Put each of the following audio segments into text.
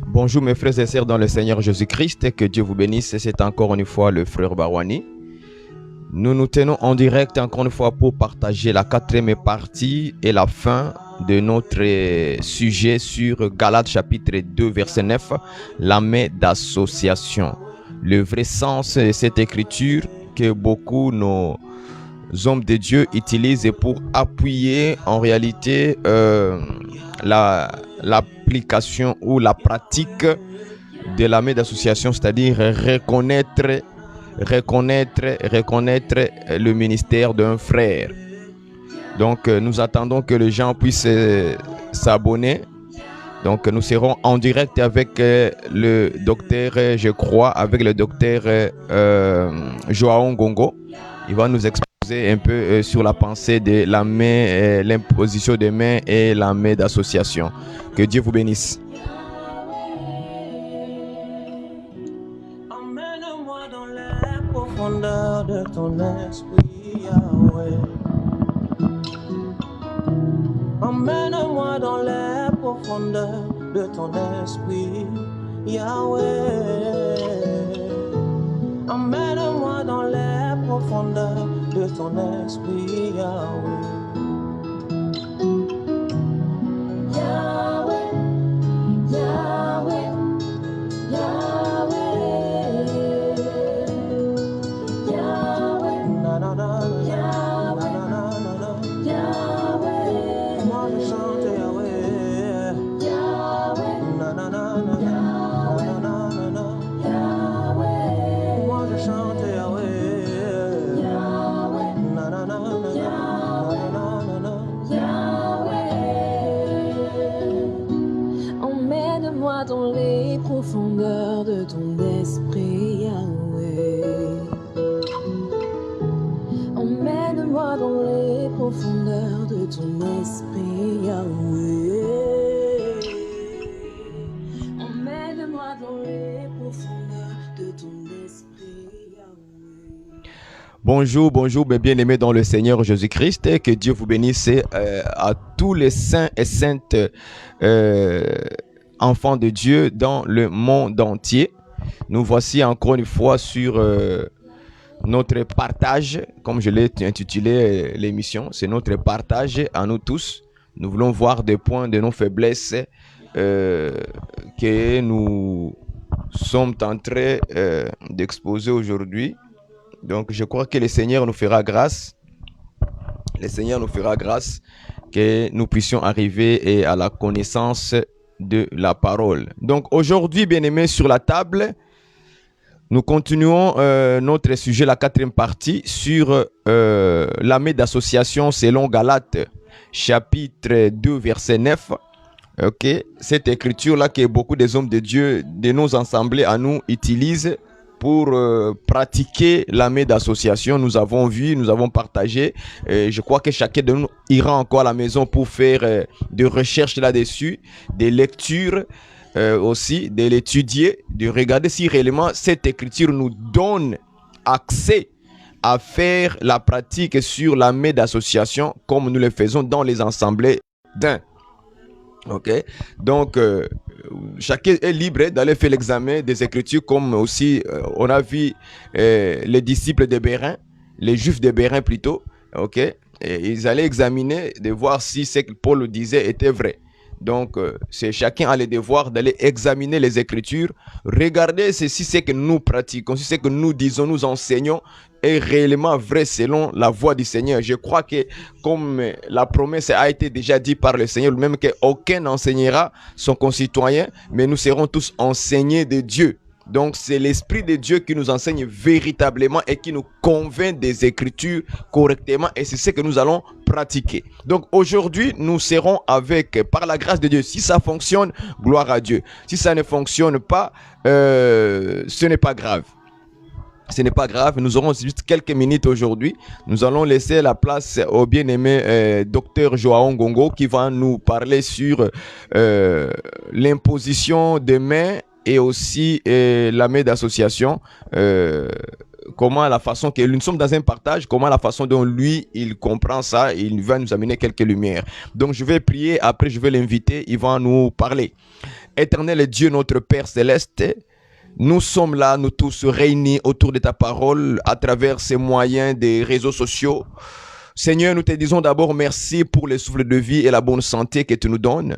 Bonjour mes frères et sœurs dans le Seigneur Jésus-Christ, que Dieu vous bénisse. C'est encore une fois le frère Barwani. Nous nous tenons en direct encore une fois pour partager la quatrième partie et la fin de notre sujet sur Galates chapitre 2 verset 9, la main d'association. Le vrai sens de cette écriture que beaucoup nos hommes de Dieu utilisent pour appuyer en réalité l'application ou la pratique de la main d'association, c'est-à-dire reconnaître le ministère d'un frère. Donc nous attendons que les gens puissent s'abonner. Donc nous serons en direct avec le docteur, je crois, avec le docteur Joao Ngongo. Il va nous exposer un peu sur la pensée de la main, l'imposition des mains et la main d'association. Que Dieu vous bénisse. Emmène-moi dans les profondeurs de ton esprit, Yahweh. Emmène-moi dans les profondeurs de ton esprit, Yahweh. Emmène-moi dans les profondeurs de ton esprit, Yahweh. Yahweh, Yahweh, Yahweh, Yahweh, na na na, Yahweh, na na na, Yahweh. Moi je chante Yahweh, Yahweh, na na na na, na na na, Yahweh. Moi je chante Yahweh, Yahweh, na na na na, na na na, Yahweh. Emmène-moi dans les profondeurs de ton esprit, Yahweh. Emmène-moi dans les profondeurs de ton esprit, Yahweh. Emmène-moi dans les profondeurs de ton esprit, Yahweh. Bonjour, bonjour mes bien-aimés dans le Seigneur Jésus-Christ. Que Dieu vous bénisse à tous les saints et saintes enfants de Dieu dans le monde entier. Nous voici encore une fois sur notre partage, comme je l'ai intitulé l'émission. C'est notre partage à nous tous. Nous voulons voir des points de nos faiblesses que nous sommes en train d'exposer aujourd'hui. Donc je crois que le Seigneur nous fera grâce. Le Seigneur nous fera grâce que nous puissions arriver à la connaissance de la parole. Donc aujourd'hui, bien-aimés, sur la table, nous continuons notre sujet, la quatrième partie, sur la main d'association selon Galates, chapitre 2, verset 9. Ok, cette écriture-là que beaucoup des hommes de Dieu, de nos assemblées à nous, utilisent pour pratiquer la main d'association. Nous avons vu, nous avons partagé. Je crois que chacun de nous ira encore à la maison pour faire des recherches là-dessus, des lectures aussi, de l'étudier, de regarder si réellement cette écriture nous donne accès à faire la pratique sur la main d'association comme nous le faisons dans les assemblées d'un. Ok, donc chacun est libre d'aller faire l'examen des Écritures, comme aussi on a vu les disciples de Bérin, les Juifs de Bérin plutôt. Ok, et ils allaient examiner de voir si ce que Paul disait était vrai. Donc c'est chacun a le devoir d'aller examiner les Écritures, regarder si ce que nous pratiquons, si ce que nous disons, nous enseignons est réellement vrai selon la voie du Seigneur. Je crois que comme la promesse a été déjà dite par le Seigneur lui-même, qu'aucun n'enseignera son concitoyen, mais nous serons tous enseignés de Dieu. Donc c'est l'Esprit de Dieu qui nous enseigne véritablement et qui nous convainc des Écritures correctement, et c'est ce que nous allons pratiquer. Donc aujourd'hui nous serons avec, par la grâce de Dieu, si ça fonctionne, gloire à Dieu. Si ça ne fonctionne pas, ce n'est pas grave. Ce n'est pas grave, nous aurons juste quelques minutes aujourd'hui. Nous allons laisser la place au bien-aimé docteur Joao Ngongo qui va nous parler sur l'imposition des mains et aussi la main d'association comment la façon que nous sommes dans un partage, comment la façon dont lui, il comprend ça, il va nous amener quelques lumières. Donc, je vais prier, après je vais l'inviter, il va nous parler. Éternel Dieu, notre Père Céleste, nous sommes là, nous tous réunis autour de ta parole à travers ces moyens des réseaux sociaux. Seigneur, nous te disons d'abord merci pour le souffle de vie et la bonne santé que tu nous donnes.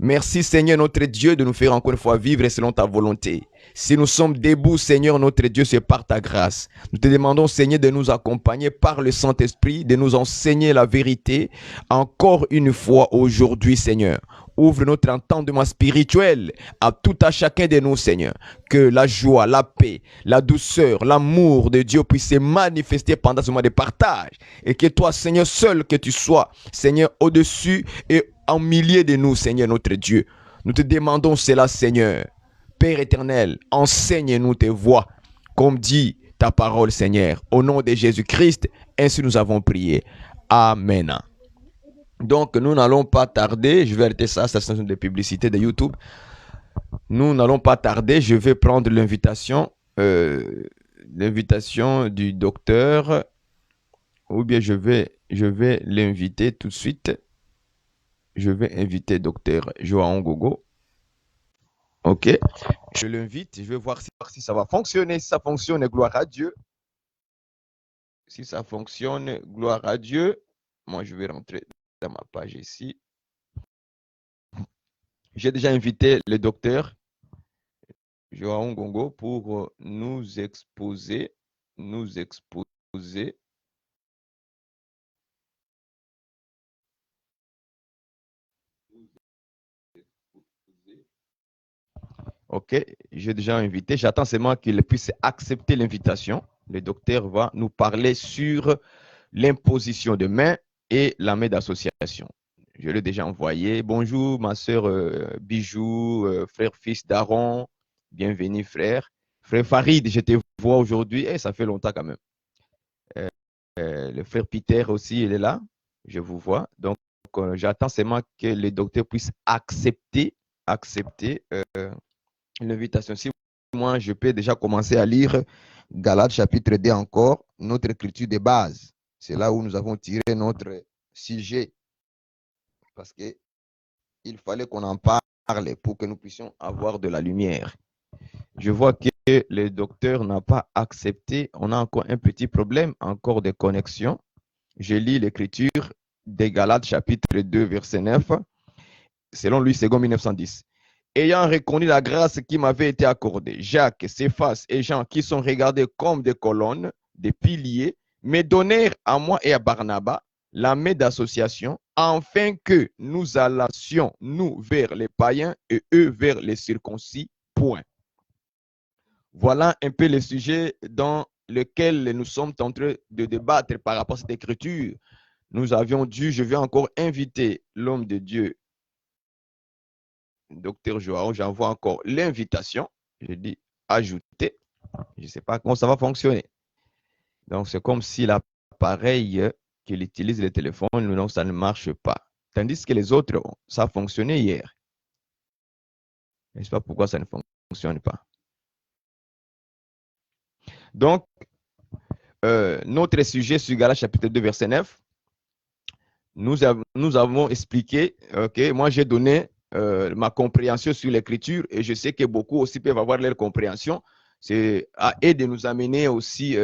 Merci Seigneur notre Dieu de nous faire encore une fois vivre selon ta volonté. Si nous sommes debout, Seigneur notre Dieu, c'est par ta grâce. Nous te demandons Seigneur de nous accompagner par le Saint-Esprit, de nous enseigner la vérité encore une fois aujourd'hui Seigneur. Ouvre notre entendement spirituel à tout à chacun de nous Seigneur. Que la joie, la paix, la douceur, l'amour de Dieu puisse se manifester pendant ce mois de partage. Et que toi Seigneur seul, que tu sois Seigneur au-dessus et en milieu de nous, Seigneur notre Dieu. Nous te demandons cela, Seigneur. Père éternel, enseigne-nous tes voies, comme dit ta parole, Seigneur. Au nom de Jésus-Christ, ainsi nous avons prié. Amen. Donc, nous n'allons pas tarder. Je vais arrêter ça, cette station de publicité de YouTube. Nous n'allons pas tarder. Je vais prendre l'invitation du docteur. Ou bien je vais l'inviter tout de suite. Je vais inviter Docteur Joao Gogo. Ok. Je l'invite. Je vais voir si ça va fonctionner. Si ça fonctionne, gloire à Dieu. Si ça fonctionne, gloire à Dieu. Moi, je vais rentrer dans ma page ici. J'ai déjà invité le docteur Joao Gogo pour nous exposer. Ok, j'ai déjà invité. J'attends seulement qu'il puisse accepter l'invitation. Le docteur va nous parler sur l'imposition de main et la main d'association. Je l'ai déjà envoyé. Bonjour, ma soeur Bijou, frère fils d'Aaron. Bienvenue, frère. Frère Farid, je te vois aujourd'hui. Ça fait longtemps quand même. Le frère Peter aussi, il est là. Je vous vois. Donc, j'attends seulement que le docteur puisse accepter l'invitation. Si moi, je peux déjà commencer à lire Galates chapitre 2 encore, notre écriture de base. C'est là où nous avons tiré notre sujet. Parce qu'il fallait qu'on en parle pour que nous puissions avoir de la lumière. Je vois que le docteur n'a pas accepté. On a encore un petit problème, encore de connexion. Je lis l'écriture des Galates chapitre 2, verset 9. Selon lui, second 1910. Ayant reconnu la grâce qui m'avait été accordée, Jacques, Céphas et Jean, qui sont regardés comme des colonnes, des piliers, me donnèrent à moi et à Barnabas la main d'association, afin que nous allassions, nous, vers les païens et eux vers les circoncis. Point. Voilà un peu le sujet dans lequel nous sommes en train de débattre par rapport à cette écriture. Nous avions dû, je vais encore inviter l'homme de Dieu, Docteur Joao, j'envoie encore l'invitation. Je dis ajouter. Je ne sais pas comment ça va fonctionner. Donc, c'est comme si l'appareil qu'il utilise le téléphone, donc ça ne marche pas. Tandis que les autres, ça a fonctionné hier. Je ne sais pas pourquoi ça ne fonctionne pas. Donc, notre sujet sur Galates chapitre 2, verset 9, nous avons expliqué, moi j'ai donné ma compréhension sur l'écriture et je sais que beaucoup aussi peuvent avoir leur compréhension. C'est à eux de nous amener aussi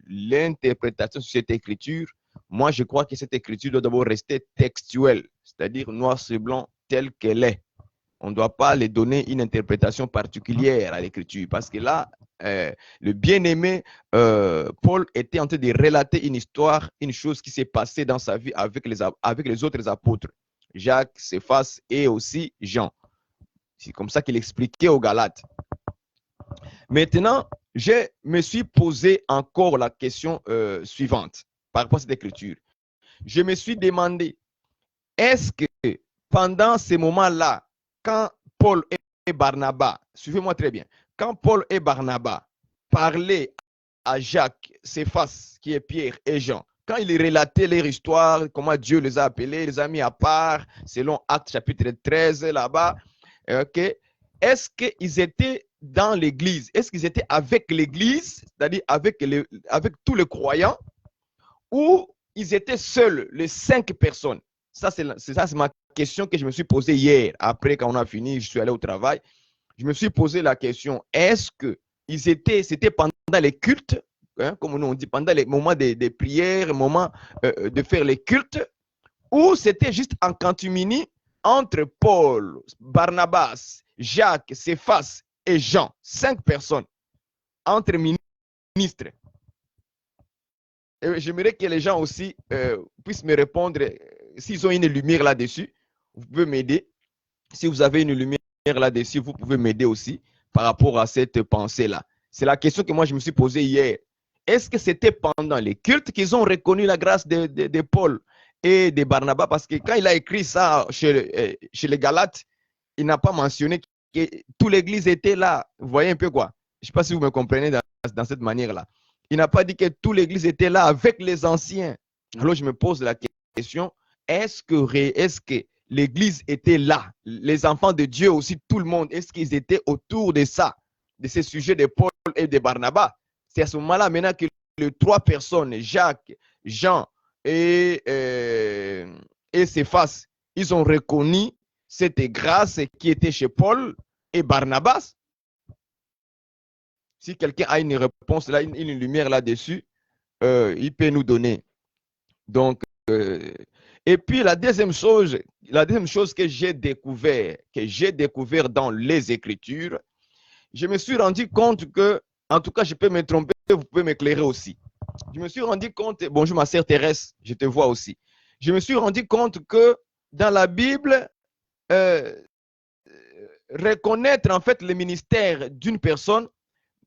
l'interprétation sur cette écriture. Moi, je crois que cette écriture doit d'abord rester textuelle, c'est-à-dire noir sur blanc telle qu'elle est. On ne doit pas les donner une interprétation particulière à l'écriture parce que là, le bien-aimé Paul était en train de relater une histoire, une chose qui s'est passée dans sa vie avec les autres apôtres, Jacques, Céphas et aussi Jean. C'est comme ça qu'il expliquait aux Galates. Maintenant, je me suis posé encore la question suivante par rapport à cette écriture. Je me suis demandé, est-ce que pendant ces moments-là, quand Paul et Barnabas, suivez-moi très bien, quand Paul et Barnabas parlaient à Jacques, Céphas, qui est Pierre et Jean, quand ils relataient leur histoire, comment Dieu les a appelés, les a mis à part, selon Actes chapitre 13 là-bas, est-ce qu'ils étaient dans l'église? Est-ce qu'ils étaient avec l'église, c'est-à-dire avec tous les croyants, ou ils étaient seuls, les 5 personnes? Ça, c'est ma question que je me suis posée hier. Après, quand on a fini, je suis allé au travail. Je me suis posé la question, est-ce que c'était pendant les cultes, hein, comme nous on dit, pendant les moments des prières, moments de faire les cultes, ou c'était juste en catimini entre Paul, Barnabas, Jacques, Céphas et Jean, 5 personnes, entre ministres. Et j'aimerais que les gens aussi puissent me répondre s'ils ont une lumière là-dessus. Vous pouvez m'aider. Si vous avez une lumière là-dessus, vous pouvez m'aider aussi par rapport à cette pensée-là. C'est la question que moi je me suis posée hier. Est-ce que c'était pendant les cultes qu'ils ont reconnu la grâce de Paul et de Barnabas? Parce que quand il a écrit ça chez les Galates, il n'a pas mentionné que toute l'église était là. Vous voyez un peu quoi? Je ne sais pas si vous me comprenez dans cette manière-là. Il n'a pas dit que toute l'église était là avec les anciens. Alors je me pose la question, est-ce que l'église était là? Les enfants de Dieu aussi, tout le monde, est-ce qu'ils étaient autour de ça, de ces sujets de Paul et de Barnabas? C'est à ce moment-là maintenant que les 3 personnes, Jacques, Jean et Céphas, ils ont reconnu cette grâce qui était chez Paul et Barnabas. Si quelqu'un a une réponse là, une lumière là-dessus, il peut nous donner. Donc, et puis la deuxième chose que j'ai découvert dans les Écritures, je me suis rendu compte que, en tout cas, je peux me tromper, vous pouvez m'éclairer aussi. Je me suis rendu compte, bonjour ma sœur Thérèse, je te vois aussi. Je me suis rendu compte que dans la Bible, euh, reconnaître en fait le ministère d'une personne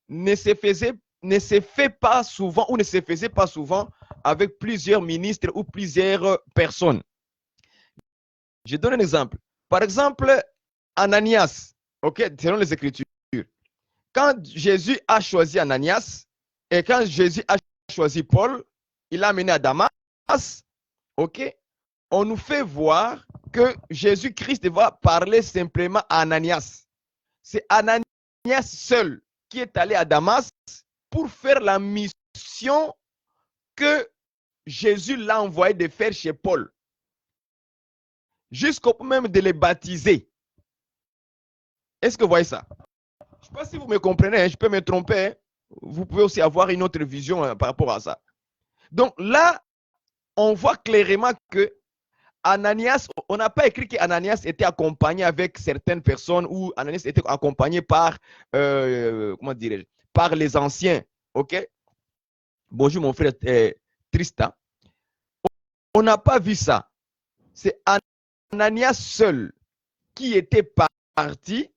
ne se fait pas souvent ou ne se faisait pas souvent avec plusieurs ministres ou plusieurs personnes. Je donne un exemple. Par exemple, Ananias, ok, selon les Écritures. Quand Jésus a choisi Ananias et quand Jésus a choisi Paul, il l'a amené à Damas, ok, on nous fait voir que Jésus-Christ va parler simplement à Ananias. C'est Ananias seul qui est allé à Damas pour faire la mission que Jésus l'a envoyé de faire chez Paul, jusqu'au point même de les baptiser. Est-ce que vous voyez ça? Je ne sais pas si vous me comprenez, hein, je peux me tromper. Hein. Vous pouvez aussi avoir une autre vision par rapport à ça. Donc là, on voit clairement que Ananias, on n'a pas écrit qu'Ananias était accompagné avec certaines personnes ou Ananias était accompagné par, comment dirais-je, par les anciens. OK? Bonjour mon frère Tristan. On n'a pas vu ça. C'est Ananias seul qui était parti.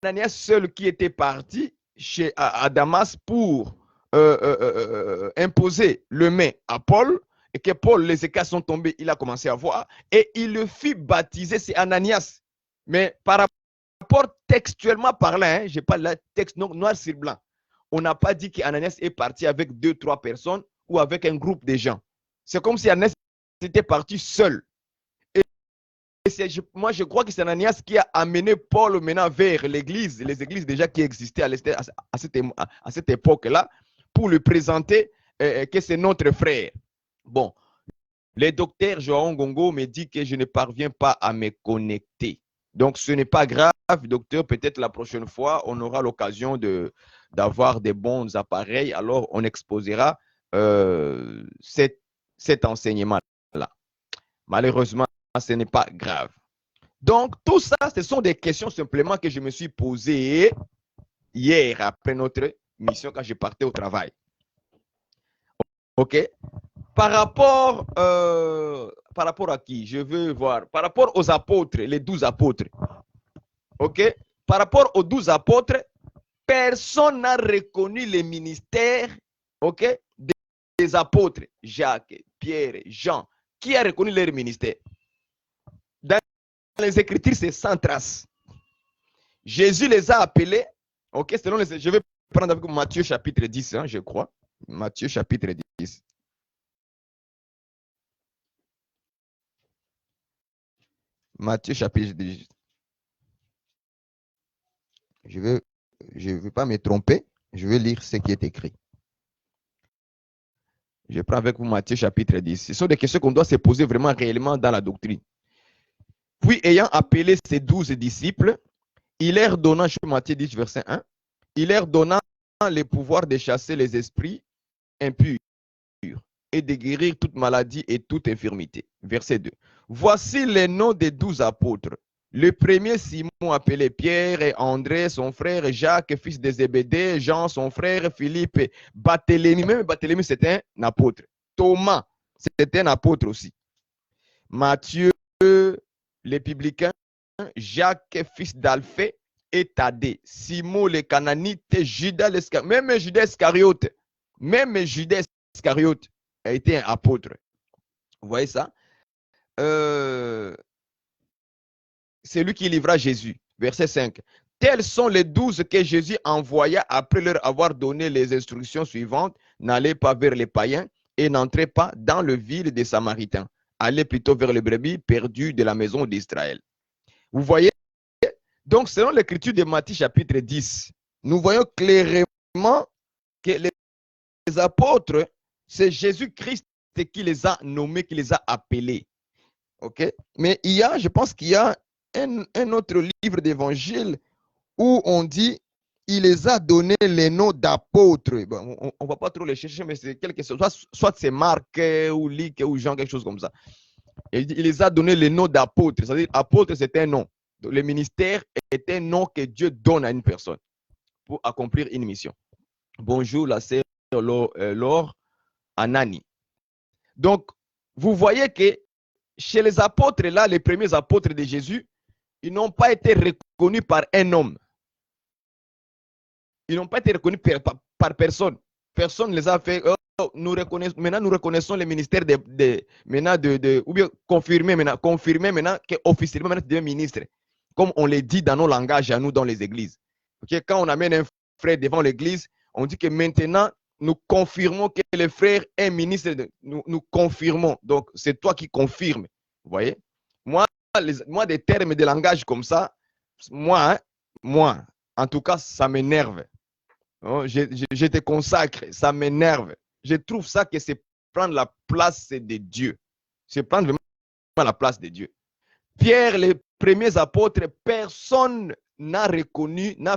Ananias seul qui était parti à Damas pour imposer le main à Paul et que Paul, les écailles sont tombés, il a commencé à voir et il le fit baptiser, c'est Ananias. Mais par rapport textuellement parlant, hein, je parle là texte noir sur blanc, on n'a pas dit qu'Ananias est parti avec 2-3 personnes ou avec un groupe de gens. C'est comme si Ananias était parti seul. Moi, je crois que c'est Ananias qui a amené Paul maintenant vers l'église, les églises déjà qui existaient à cette époque-là, pour lui présenter que c'est notre frère. Bon, le docteur João Gongo me dit que je ne parviens pas à me connecter. Donc, ce n'est pas grave, docteur. Peut-être la prochaine fois, on aura l'occasion d'avoir des bons appareils. Alors, on exposera cet enseignement-là. Malheureusement, ce n'est pas grave. Donc, tout ça, ce sont des questions simplement que je me suis posées hier après notre mission quand je partais au travail. OK? Par rapport à qui? Je veux voir. Par rapport aux apôtres, les 12 apôtres. OK? Par rapport aux 12 apôtres, personne n'a reconnu les ministères, OK, des apôtres. Jacques, Pierre, Jean. Qui a reconnu leur ministère? Dans les Écritures, c'est sans trace. Jésus les a appelés, ok, je vais prendre avec Matthieu chapitre 10, hein, je crois. Matthieu chapitre 10. Matthieu chapitre 10. Je ne veux pas me tromper. Je vais lire ce qui est écrit. Je prends avec vous Matthieu chapitre 10. Ce sont des questions qu'on doit se poser vraiment réellement dans la doctrine. Puis, ayant appelé ses 12 disciples, il leur donna, je Matthieu 10, verset 1, il leur donna le pouvoir de chasser les esprits impurs et de guérir toute maladie et toute infirmité. Verset 2. Voici les noms des 12 apôtres. Le premier, Simon, appelé Pierre, et André, son frère, Jacques, fils de Zébédée, Jean, son frère, Philippe, Barthélemy. Même Barthélemy, c'était un apôtre. Thomas, c'était un apôtre aussi. Matthieu, les publicains, Jacques, fils d'Alphée, et Thaddée. Simon, le Cananite, Judas l'Iscariote. Même Judas Iscariote a été un apôtre. Vous voyez ça? C'est lui qui livra Jésus. Verset 5. Tels sont les 12 que Jésus envoya après leur avoir donné les instructions suivantes. N'allez pas vers les païens et n'entrez pas dans le ville des Samaritains. Allez plutôt vers les brebis perdues de la maison d'Israël. Vous voyez? Donc, selon l'écriture de Matthieu chapitre 10, nous voyons clairement que les apôtres, c'est Jésus-Christ qui les a nommés, qui les a appelés. OK? Mais je pense qu'il y a un autre livre d'évangile où on dit il les a donné les noms d'apôtres. Bon, on ne va pas trop les chercher, mais c'est quelque chose. Soit c'est Marc ou Luc ou Jean, quelque chose comme ça. Et il les a donné les noms d'apôtres. C'est-à-dire, apôtre, c'est un nom. Donc, le ministère est un nom que Dieu donne à une personne pour accomplir une mission. Bonjour, la sœur Laure Anani. Donc, vous voyez que chez les apôtres, là, les premiers apôtres de Jésus, ils n'ont pas été reconnus par un homme. Ils n'ont pas été reconnus par personne. Personne ne les a fait. Maintenant, nous reconnaissons le ministère ou bien confirmer maintenant qu'officiellement, maintenant, tu es ministre. Comme on le dit dans nos langages à nous dans les églises. Okay? Quand on amène un frère devant l'église, on dit que maintenant, nous confirmons que le frère est ministre. Nous confirmons. Donc, c'est toi qui confirmes. Vous voyez? Moi, des termes de langage comme ça, moi, en tout cas, ça m'énerve. Je te consacre, ça m'énerve. Je trouve ça que c'est prendre la place de Dieu. C'est prendre vraiment la place de Dieu. Pierre, les premiers apôtres, personne n'a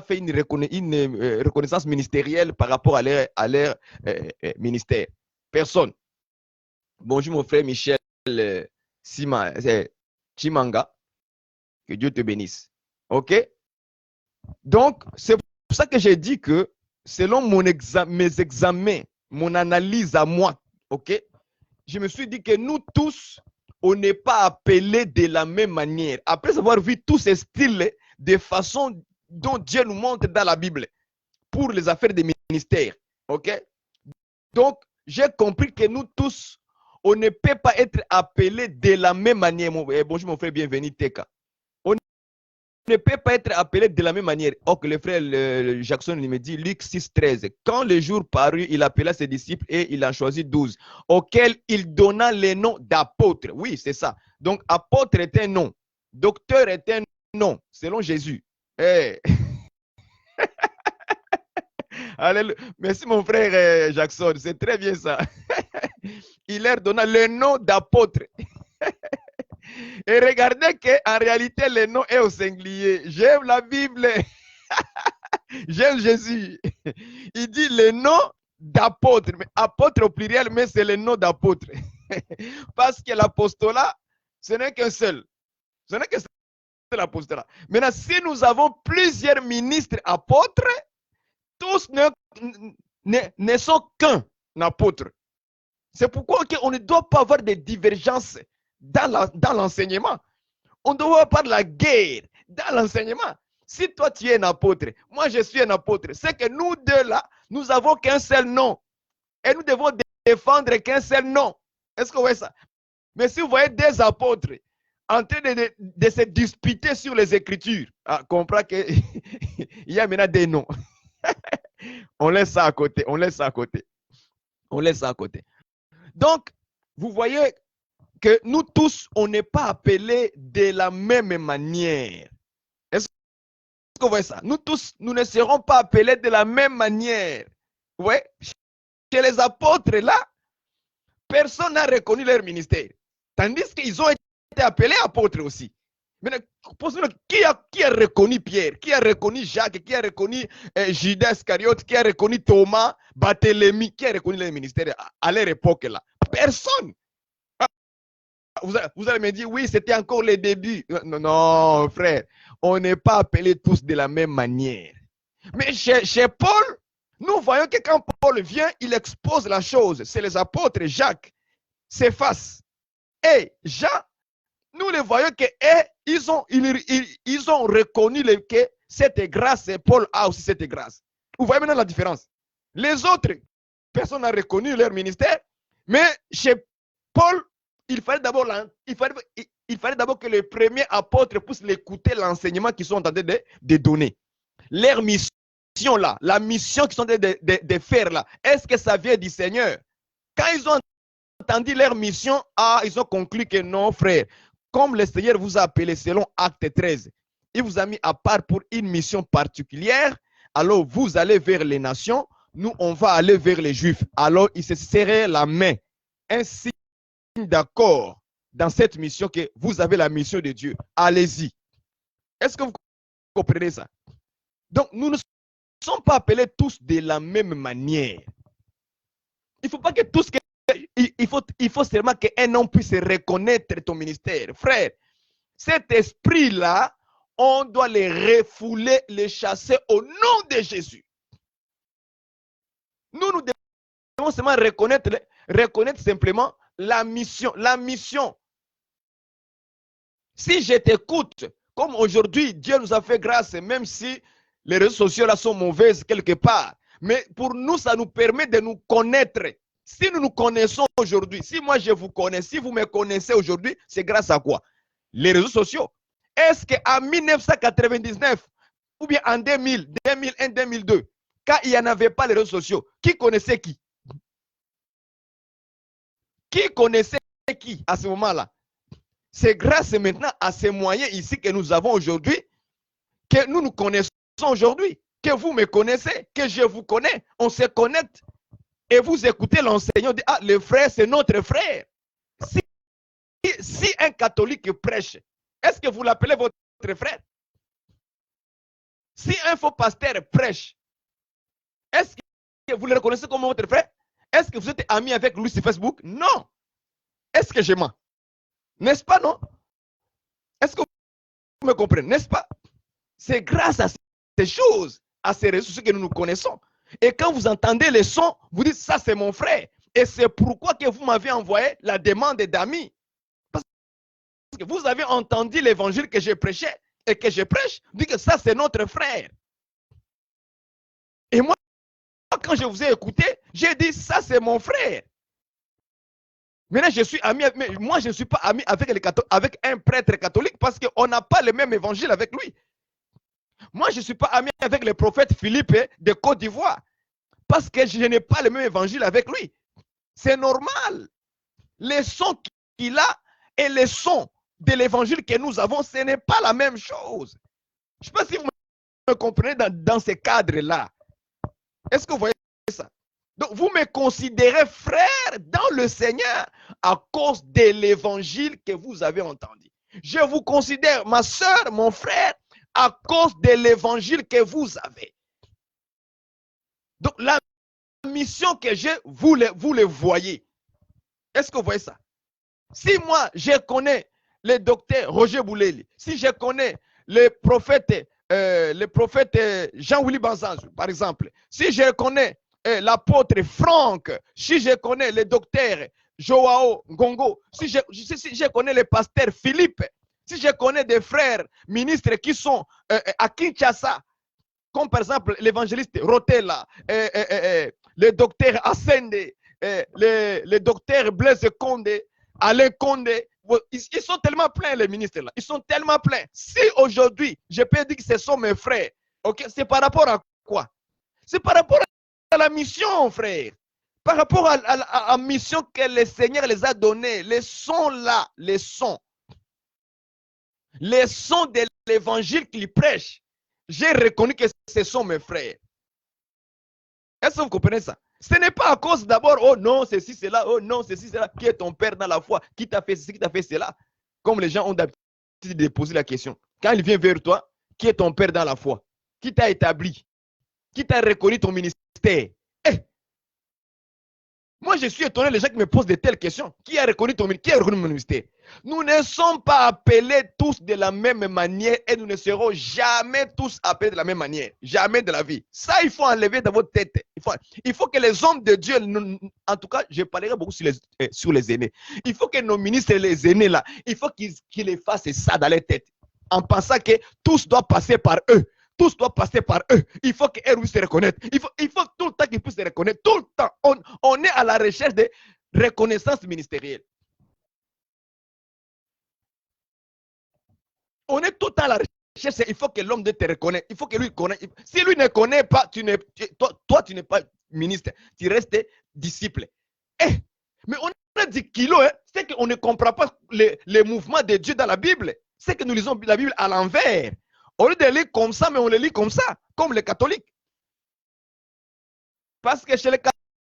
fait une reconnaissance ministérielle par rapport à leur ministère. Personne. Bonjour mon frère Michel Chimanga. Que Dieu te bénisse. OK? Donc, c'est pour ça que j'ai dit que selon mes examens, mon analyse à moi, OK? Je me suis dit que nous tous, on n'est pas appelés de la même manière. Après avoir vu tous ces styles de façon dont Dieu nous montre dans la Bible pour les affaires des ministères. OK? Donc, j'ai compris que nous tous, on ne peut pas être appelés de la même manière. Bonjour mon frère, bienvenue Teka. On ne peut pas être appelé de la même manière. Oh, que le frère Jackson il me dit, Luc 6, 13. Quand le jour parut, il appela ses disciples et il en choisit 12, auxquels il donna les noms d'apôtres. Oui, c'est ça. Donc, apôtre est un nom. Docteur est un nom, selon Jésus. Hey. Alléluia. Merci mon frère Jackson, c'est très bien ça. Il leur donna le nom d'apôtre. Et regardez qu'en réalité, le nom est au singulier. J'aime la Bible. J'aime Jésus. Il dit le nom d'apôtre. Mais apôtre au pluriel, mais c'est le nom d'apôtre. Parce que l'apostolat, ce n'est qu'un seul. Ce n'est qu'un seul apostolat. Maintenant, si nous avons plusieurs ministres apôtres, tous ne sont qu'un apôtre. C'est pourquoi on ne doit pas avoir de divergences dans l'enseignement. On ne doit pas de la guerre dans l'enseignement. Si toi tu es un apôtre, moi je suis un apôtre, c'est que nous deux là, nous avons qu'un seul nom. Et nous devons défendre qu'un seul nom. Est-ce que vous voyez ça? Mais si vous voyez des apôtres en train de se disputer sur les Écritures, comprends qu'il y a maintenant des noms. On laisse ça à côté, on laisse ça à côté. On laisse ça à côté. Donc, vous voyez que nous tous, on n'est pas appelés de la même manière. Est-ce que que vous voyez ça? Nous tous, nous ne serons pas appelés de la même manière. Ouais. Chez les apôtres, là, personne n'a reconnu leur ministère. Tandis qu'ils ont été appelés apôtres aussi. Mais qui a reconnu Pierre? Qui a reconnu Jacques? Qui a reconnu Judas Iscariote? Qui a reconnu Thomas? Barthélemy? Qui a reconnu leur ministère à leur époque là? Personne. Vous allez me dire, oui, c'était encore les débuts. Non, non, frère, on n'est pas appelés tous de la même manière. Mais chez Paul, nous voyons que quand Paul vient, il expose la chose. C'est les apôtres, Jacques, Céphas et Jean. Nous les voyons qu'ils ont reconnu que cette grâce, et Paul a aussi cette grâce. Vous voyez maintenant la différence. Les autres, personne n'a reconnu leur ministère, mais chez Paul, il fallait d'abord que les premiers apôtres puissent l'écouter, l'enseignement qu'ils sont en train de donner. Leur mission là, la mission qu'ils sont en train de faire là, est-ce que ça vient du Seigneur? Quand ils ont entendu leur mission, ils ont conclu que non, frère, comme le Seigneur vous a appelé selon Acte 13, il vous a mis à part pour une mission particulière, alors vous allez vers les nations, nous on va aller vers les Juifs. Alors il se serrait la main, un signe d'accord dans cette mission que vous avez la mission de Dieu. Allez-y. Est-ce que vous comprenez ça? Donc nous ne sommes pas appelés tous de la même manière. Il ne faut pas que tous... Il faut seulement qu'un homme puisse reconnaître ton ministère. Frère, cet esprit-là, on doit le refouler, le chasser au nom de Jésus. Nous devons seulement reconnaître simplement la mission. La mission. Si je t'écoute, comme aujourd'hui, Dieu nous a fait grâce, même si les réseaux sociaux là sont mauvaises quelque part, mais pour nous, ça nous permet de nous connaître. Si nous nous connaissons aujourd'hui, si moi je vous connais, si vous me connaissez aujourd'hui, c'est grâce à quoi? Les réseaux sociaux. Est-ce qu'en 1999 ou bien en 2000, 2001, 2002, quand il n'y en avait pas les réseaux sociaux, qui connaissait qui? Qui connaissait qui à ce moment-là? C'est grâce maintenant à ces moyens ici que nous avons aujourd'hui que nous nous connaissons aujourd'hui, que vous me connaissez, que je vous connais. On se connecte. Et vous écoutez l'enseignant dire, ah, le frère, c'est notre frère. Si un catholique prêche, est-ce que vous l'appelez votre frère? Si un faux pasteur prêche, est-ce que vous le reconnaissez comme votre frère? Est-ce que vous êtes ami avec lui sur Facebook? Non. Est-ce que je mens? N'est-ce pas, non? Est-ce que vous me comprenez? N'est-ce pas? C'est grâce à ces choses, à ces ressources que nous nous connaissons. Et quand vous entendez les sons, vous dites, ça c'est mon frère. Et c'est pourquoi que vous m'avez envoyé la demande d'amis. Parce que vous avez entendu l'évangile que je prêchais et que je prêche, vous dites que ça c'est notre frère. Et moi, quand je vous ai écouté, j'ai dit, ça c'est mon frère. Maintenant, je suis ami, mais moi je ne suis pas ami avec un prêtre catholique parce qu'on n'a pas le même évangile avec lui. Moi, je ne suis pas ami avec le prophète Philippe de Côte d'Ivoire parce que je n'ai pas le même évangile avec lui. C'est normal. Les sons qu'il a et les sons de l'évangile que nous avons, ce n'est pas la même chose. Je ne sais pas si vous me comprenez dans ces cadres-là. Est-ce que vous voyez ça? Donc, vous me considérez frère dans le Seigneur à cause de l'évangile que vous avez entendu. Je vous considère ma soeur, mon frère, à cause de l'évangile que vous avez. Donc, la mission que j'ai, vous le voyez. Est-ce que vous voyez ça? Si moi, je connais le docteur Roger Bouleli, si je connais le prophète Jean-Willy Banzanzou, par exemple, si je connais l'apôtre Franck, si je connais le docteur Joao Ngongo, si je connais le pasteur Philippe, si je connais des frères ministres qui sont à Kinshasa, comme par exemple l'évangéliste Rotella, le docteur Asende, le docteur Blaise Condé, Alain Condé, ils sont tellement pleins les ministres là, ils sont tellement pleins. Si aujourd'hui, je peux dire que ce sont mes frères, okay, c'est par rapport à quoi? C'est par rapport à la mission, frère. Par rapport à la mission que le Seigneur les a donnée, les sons là, les sons de l'évangile qu'ils prêchent. j'ai reconnu que ce sont mes frères. Est-ce que vous comprenez ça? Ce n'est pas à cause d'abord, oh non, ceci, cela, oh non, ceci, cela, qui est ton père dans la foi, qui t'a fait ceci, qui t'a fait cela. Comme les gens ont d'habitude de poser la question. Quand il vient vers toi, qui est ton père dans la foi? Qui t'a établi? Qui t'a reconnu ton ministère? Moi, je suis étonné les gens qui me posent de telles questions. Qui a reconnu ton ministère? Qui a reconnu mon ministère? Nous ne sommes pas appelés tous de la même manière et nous ne serons jamais tous appelés de la même manière. Jamais de la vie. Ça, il faut enlever dans votre tête. Il faut que les hommes de Dieu, en tout cas, je parlerai beaucoup sur les aînés. Il faut que nos ministres et les aînés, là, il faut qu'ils fassent ça dans leur tête. En pensant que tous doivent passer par eux. Tous doivent passer par eux. Il faut qu'eux puissent se reconnaître. Il faut tout le temps qu'ils puissent se reconnaître. Tout le temps. On est à la recherche de reconnaissance ministérielle. On est tout le temps à la recherche. Il faut que l'homme te reconnaisse. Il faut que lui connaisse. Si lui ne connaît pas, toi, tu n'es pas ministre. Tu restes disciple. Mais on a dit kilo, c'est qu'on ne comprend pas les mouvements de Dieu dans la Bible. C'est que nous lisons la Bible à l'envers. Au lieu de lire comme ça, mais on le lit comme ça, comme les catholiques. Parce que chez les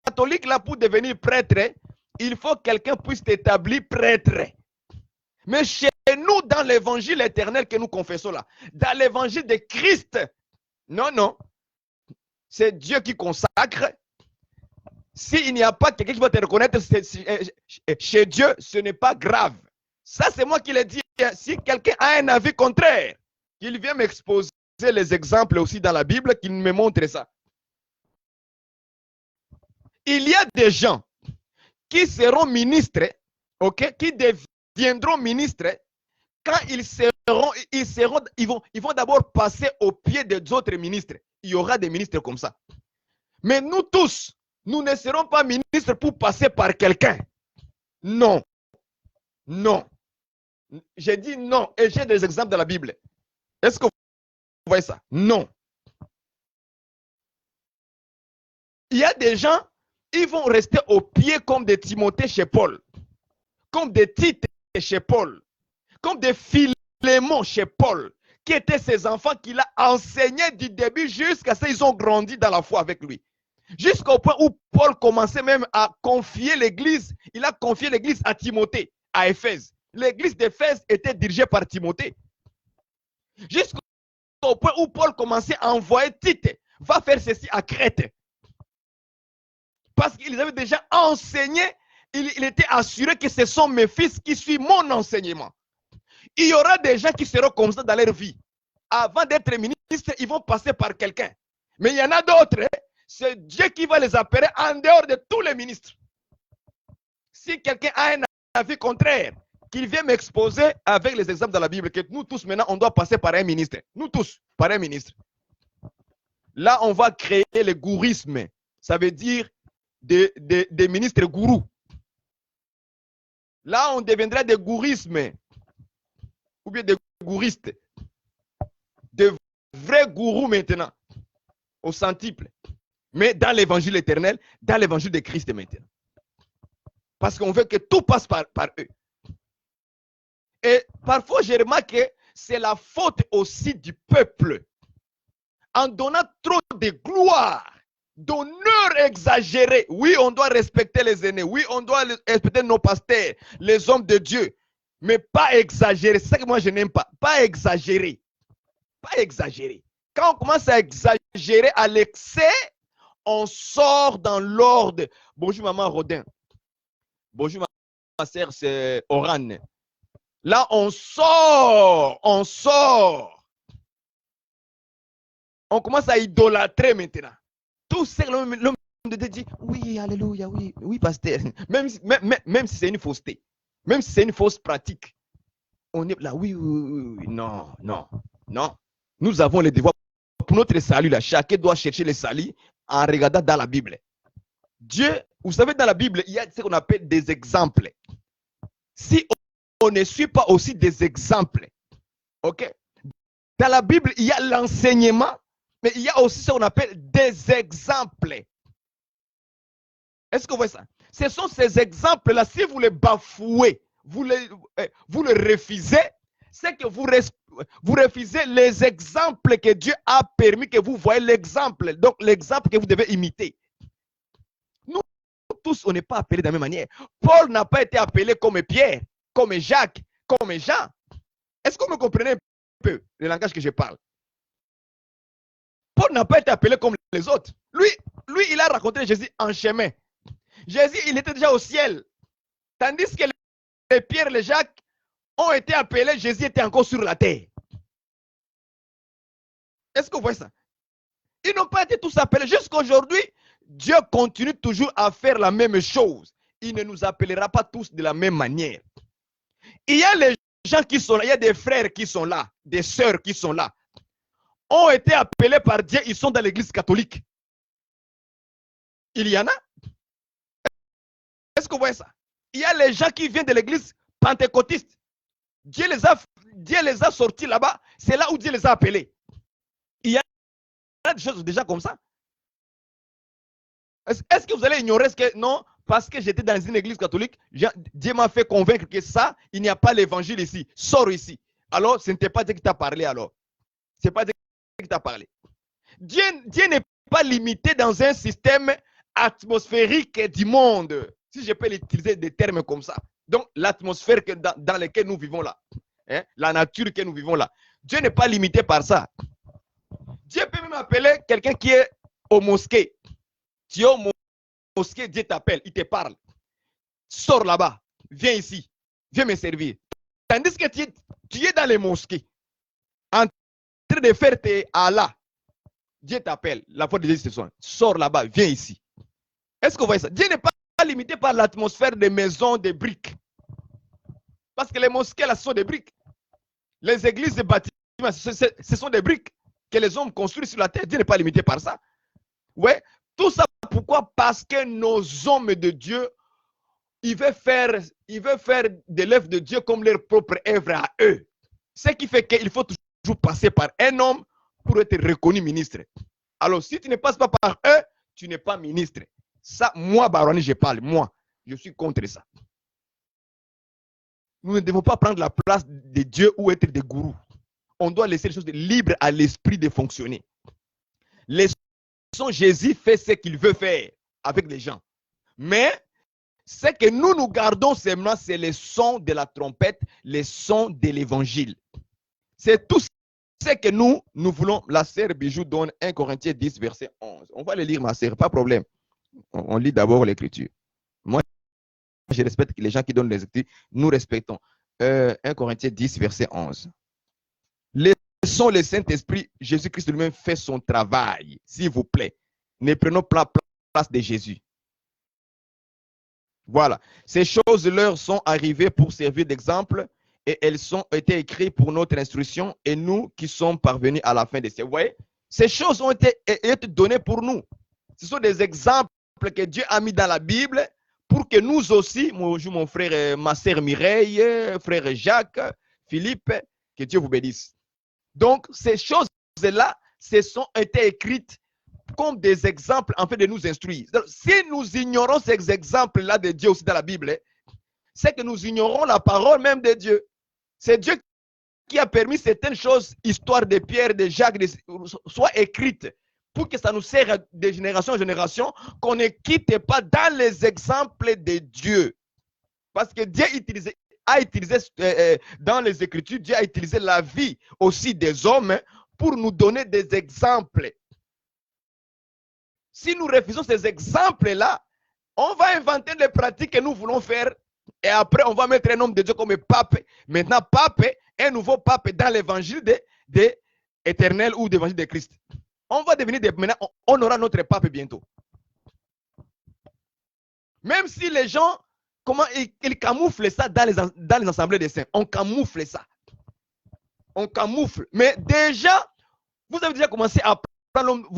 catholiques, là, pour devenir prêtre, il faut que quelqu'un puisse t'établir prêtre. Mais chez nous, dans l'évangile éternel que nous confessons là, dans l'évangile de Christ, non, c'est Dieu qui consacre. S'il n'y a pas quelqu'un qui va te reconnaître chez Dieu, ce n'est pas grave. Ça, c'est moi qui l'ai dit. Si quelqu'un a un avis contraire, qu'il vient m'exposer les exemples aussi dans la Bible, qu'il me montre ça. Il y a des gens qui seront ministres, ok, qui deviendront ministres quand ils vont d'abord passer au pied des autres ministres. Il y aura des ministres comme ça. Mais nous tous, nous ne serons pas ministres pour passer par quelqu'un. Non. J'ai dit non et j'ai des exemples dans la Bible. Est-ce que vous voyez ça? Non. Il y a des gens, ils vont rester au pied comme des Timothée chez Paul, comme des Tite chez Paul, comme des Philémon chez Paul, qui étaient ses enfants qu'il a enseignés du début jusqu'à ce qu'ils ont grandi dans la foi avec lui. Jusqu'au point où Paul commençait même à confier l'église. Il a confié l'église à Timothée, à Éphèse. L'église d'Éphèse était dirigée par Timothée. Jusqu'au point où Paul commençait à envoyer Tite, va faire ceci à Crète. Parce qu'il avait déjà enseigné, il était assuré que ce sont mes fils qui suivent mon enseignement. Il y aura des gens qui seront comme ça dans leur vie. Avant d'être ministres, ils vont passer par quelqu'un. Mais il y en a d'autres, c'est Dieu qui va les appeler en dehors de tous les ministres. Si quelqu'un a un avis contraire, qu'il vient m'exposer avec les exemples de la Bible, que nous tous maintenant, on doit passer par un ministre. Nous tous, par un ministre. Là, on va créer le gourisme. Ça veut dire des ministres gourous. Là, on deviendra des gourismes. Ou bien des gouristes. De vrais gourous maintenant. Au centuple. Mais dans l'évangile éternel, dans l'évangile de Christ maintenant. Parce qu'on veut que tout passe par eux. Et parfois, j'ai remarqué que c'est la faute aussi du peuple. En donnant trop de gloire, d'honneur exagéré. Oui, on doit respecter les aînés. Oui, on doit respecter nos pasteurs, les hommes de Dieu. Mais pas exagérer. C'est ça que moi, je n'aime pas. Pas exagérer. Pas exagérer. Quand on commence à exagérer à l'excès, on sort dans l'ordre. Bonjour, maman Rodin. Bonjour, ma sœur, c'est Oran. Là, on sort. On commence à idolâtrer maintenant. Tout ça, l'homme de Dieu dit, oui, alléluia, oui, pasteur. Même si c'est une fausseté, même si c'est une fausse pratique, on est là, oui, non. Nous avons le devoir pour notre salut là. Chacun doit chercher le salut en regardant dans la Bible. Dieu, vous savez, dans la Bible, il y a ce qu'on appelle des exemples. Si on ne suit pas aussi des exemples, ok? Dans la Bible, il y a l'enseignement, mais il y a aussi ce qu'on appelle des exemples. Est-ce que vous voyez ça? Ce sont ces exemples-là, si vous les bafouez, vous les refusez, c'est que vous refusez les exemples que Dieu a permis que vous voyez l'exemple. Donc, l'exemple que vous devez imiter. Nous tous, on n'est pas appelés de la même manière. Paul n'a pas été appelé comme Pierre, comme Jacques, comme Jean. Est-ce que vous me comprenez un peu le langage que je parle? Paul n'a pas été appelé comme les autres. Lui, il a raconté Jésus en chemin. Jésus, il était déjà au ciel. Tandis que les Pierre et les Jacques ont été appelés, Jésus était encore sur la terre. Est-ce que vous voyez ça? Ils n'ont pas été tous appelés. Jusqu'à aujourd'hui, Dieu continue toujours à faire la même chose. Il ne nous appellera pas tous de la même manière. Il y a les gens qui sont là, il y a des frères qui sont là, des sœurs qui sont là, ont été appelés par Dieu, ils sont dans l'église catholique. Il y en a. Est-ce que vous voyez ça? Il y a les gens qui viennent de l'église pentecôtiste. Dieu les a sortis là-bas. C'est là où Dieu les a appelés. Il y a des choses déjà comme ça. Est-ce que vous allez ignorer ce que... Non, parce que j'étais dans une église catholique, Dieu m'a fait convaincre que ça, il n'y a pas l'évangile ici. Sors ici. Alors, ce n'était pas Dieu qui t'a parlé alors. Ce n'est pas Dieu qui t'a parlé. Dieu n'est pas limité dans un système atmosphérique du monde. Si je peux utiliser des termes comme ça. Donc, l'atmosphère dans laquelle nous vivons là. Hein? La nature que nous vivons là. Dieu n'est pas limité par ça. Dieu peut même appeler quelqu'un qui est au mosquée. Tu es au mosquée, Dieu t'appelle, il te parle. Sors là-bas, viens ici, viens me servir. Tandis que tu es dans les mosquées, en train de faire tes Allah. Dieu t'appelle, la foi de Jésus, sors là-bas, viens ici. Est-ce que vous voyez ça? Dieu n'est pas limité par l'atmosphère des maisons, des briques. Parce que les mosquées, là, ce sont des briques. Les églises, les bâtiments, ce sont des briques que les hommes construisent sur la terre. Dieu n'est pas limité par ça. Ouais. Tout ça, pourquoi? Parce que nos hommes de Dieu, ils veulent faire de l'œuvre de Dieu comme leur propre œuvre à eux. Ce qui fait qu'il faut toujours passer par un homme pour être reconnu ministre. Alors, si tu ne passes pas par eux, tu n'es pas ministre. Ça, moi, Baroni, je parle. Moi, je suis contre ça. Nous ne devons pas prendre la place de Dieu ou être des gourous. On doit laisser les choses libres à l'esprit de fonctionner. Jésus fait ce qu'il veut faire avec les gens. Mais ce que nous gardons seulement, c'est les sons de la trompette, les sons de l'évangile. C'est tout ce que nous voulons. La sœur Bijou donne 1 Corinthiens 10, verset 11. On va le lire, ma sœur, pas de problème. On lit d'abord l'écriture. Moi, je respecte les gens qui donnent les écritures. Nous respectons. 1 Corinthiens 10, verset 11. Laissons le Saint-Esprit, Jésus-Christ lui-même fait son travail, s'il vous plaît. Ne prenons pas la place de Jésus. Voilà. Ces choses leur sont arrivées pour servir d'exemple et elles ont été écrites pour notre instruction et nous qui sommes parvenus à la fin des siècles. Vous voyez, ces choses ont été données pour nous. Ce sont des exemples que Dieu a mis dans la Bible pour que nous aussi, mon frère, ma sœur Mireille, frère Jacques, Philippe, que Dieu vous bénisse. Donc, ces choses-là, se sont été écrites comme des exemples en fait de nous instruire. Donc, si nous ignorons ces exemples-là de Dieu aussi dans la Bible, c'est que nous ignorons la parole même de Dieu. C'est Dieu qui a permis certaines choses, histoire de Pierre, de Jacques, soient écrites pour que ça nous serve de génération en génération, qu'on ne quitte pas dans les exemples de Dieu. Parce que Dieu a utilisé dans les Écritures, Dieu a utilisé la vie aussi des hommes pour nous donner des exemples. Si nous refusons ces exemples-là, on va inventer des pratiques que nous voulons faire et après on va mettre un homme de Dieu comme pape. Maintenant, pape, un nouveau pape dans l'évangile de éternel ou d'évangile de Christ. On va devenir maintenant, on aura notre pape bientôt. Même si les gens, comment ils camouflent ça dans les assemblées des saints. On camoufle ça. On camoufle. Mais déjà, vous avez déjà commencé à prendre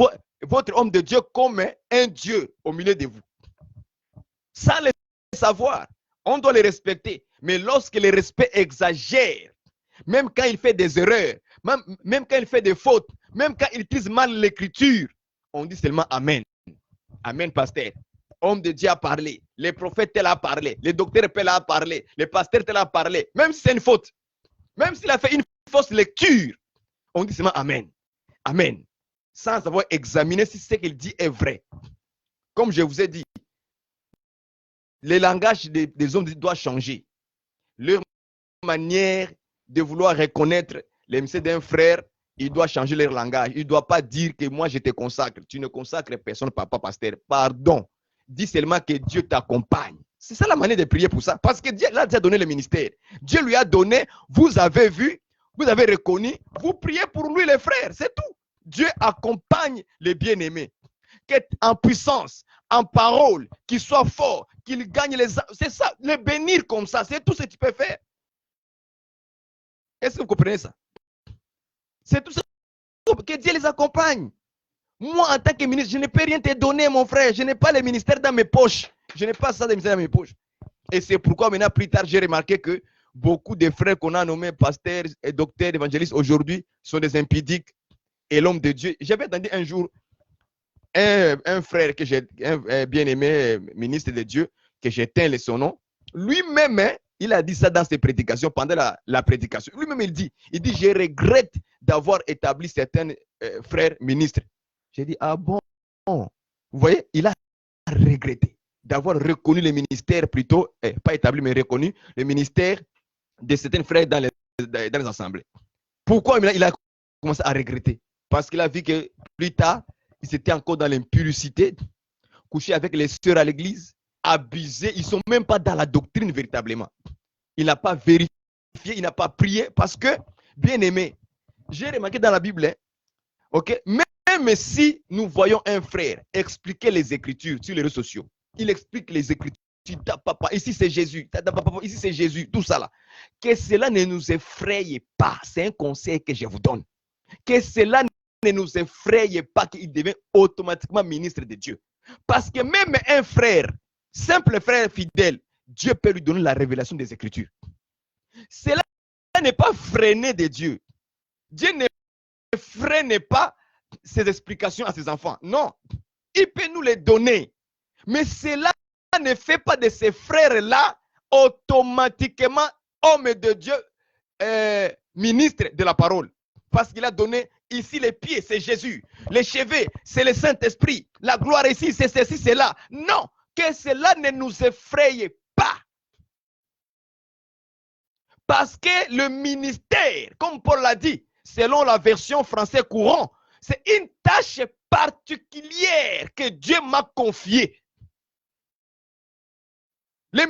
votre homme de Dieu comme un Dieu au milieu de vous. Sans le savoir, on doit le respecter. Mais lorsque le respect exagère, même quand il fait des erreurs, même quand il fait des fautes, même quand il utilise mal l'écriture, on dit seulement Amen. Amen, pasteur. Homme de Dieu a parlé, les prophètes tel a parlé, les docteurs tel a parlé, les pasteurs tel a parlé, même si c'est une faute. Même s'il a fait une fausse lecture, on dit seulement Amen. Amen. Sans avoir examiné si ce qu'il dit est vrai. Comme je vous ai dit, le langage des hommes doit changer. Leur manière de vouloir reconnaître les messieurs d'un frère, il doit changer leur langage. Il ne doit pas dire que moi je te consacre. Tu ne consacres personne, papa, pasteur. Pardon. Dis seulement que Dieu t'accompagne. C'est ça la manière de prier pour ça. Parce que Dieu a déjà donné le ministère. Dieu lui a donné, vous avez vu, vous avez reconnu, vous priez pour lui les frères, c'est tout. Dieu accompagne les bien-aimés. En puissance, en parole, qu'il soit fort, qu'il gagne les... C'est ça, les bénir comme ça, c'est tout ce que tu peux faire. Est-ce que vous comprenez ça? C'est tout ça, que Dieu les accompagne. Moi, en tant que ministre, je ne peux rien te donner, mon frère. Je n'ai pas le ministère dans mes poches. Je n'ai pas ça de ministère dans mes poches. Et c'est pourquoi maintenant, plus tard, j'ai remarqué que beaucoup de frères qu'on a nommés pasteurs et docteurs, évangélistes aujourd'hui sont des impudiques et l'homme de Dieu. J'avais entendu un jour un frère que j'ai bien aimé, ministre de Dieu, que j'éteins son nom. Lui-même, hein, il a dit ça dans ses prédications, pendant la prédication. Lui-même, il dit, je regrette d'avoir établi certains frères ministres. J'ai dit, ah bon? Vous voyez, il a regretté d'avoir reconnu le ministère plutôt, pas établi, mais reconnu le ministère de certains frères dans les assemblées. Pourquoi il a commencé à regretter? Parce qu'il a vu que plus tard, ils étaient encore dans l'impudicité, couchés avec les sœurs à l'église, abusés, ils ne sont même pas dans la doctrine véritablement. Il n'a pas vérifié, il n'a pas prié parce que, bien aimé, j'ai remarqué dans la Bible, hein, ok, même si nous voyons un frère expliquer les Écritures sur les réseaux sociaux, il explique les Écritures, papa, ici c'est Jésus, ici c'est Jésus, tout ça là, que cela ne nous effraie pas, c'est un conseil que je vous donne, que cela ne nous effraie pas qu'il devient automatiquement ministre de Dieu. Parce que même un frère, simple frère fidèle, Dieu peut lui donner la révélation des Écritures. Cela n'est pas freiné de Dieu. Dieu ne freine pas ses explications à ses enfants. Non, il peut nous les donner. Mais cela ne fait pas de ces frères-là automatiquement homme de Dieu, ministre de la parole. Parce qu'il a donné ici les pieds, c'est Jésus. Les cheveux, c'est le Saint-Esprit. La gloire ici, c'est ceci, c'est là. Non, que cela ne nous effraie pas. Parce que le ministère, comme Paul l'a dit, selon la version française courant, c'est une tâche particulière que Dieu m'a confiée. Le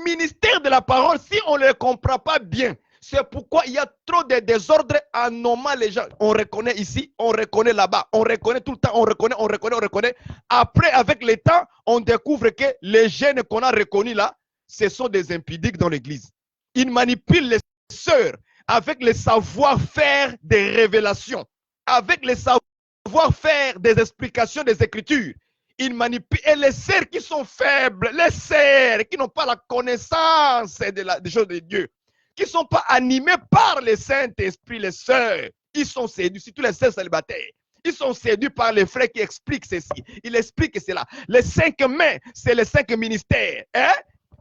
ministère de la parole, si on ne le comprend pas bien, c'est pourquoi il y a trop de désordre en nommant les gens. On reconnaît ici, on reconnaît là-bas, on reconnaît tout le temps, on reconnaît. Après, avec le temps, on découvre que les jeunes qu'on a reconnus là, ce sont des impudiques dans l'église. Ils manipulent les sœurs avec le savoir-faire des révélations, avec le savoir-faire des explications des Écritures. Ils manipulent. Et les sœurs qui sont faibles, les sœurs qui n'ont pas la connaissance des choses de Dieu, qui ne sont pas animés par le Saint-Esprit, les sœurs, ils sont séduits, surtout les sœurs célibataires. Ils sont séduits par les frères qui expliquent ceci. Ils expliquent cela. Les 5 mains, c'est les 5 ministères. Hein?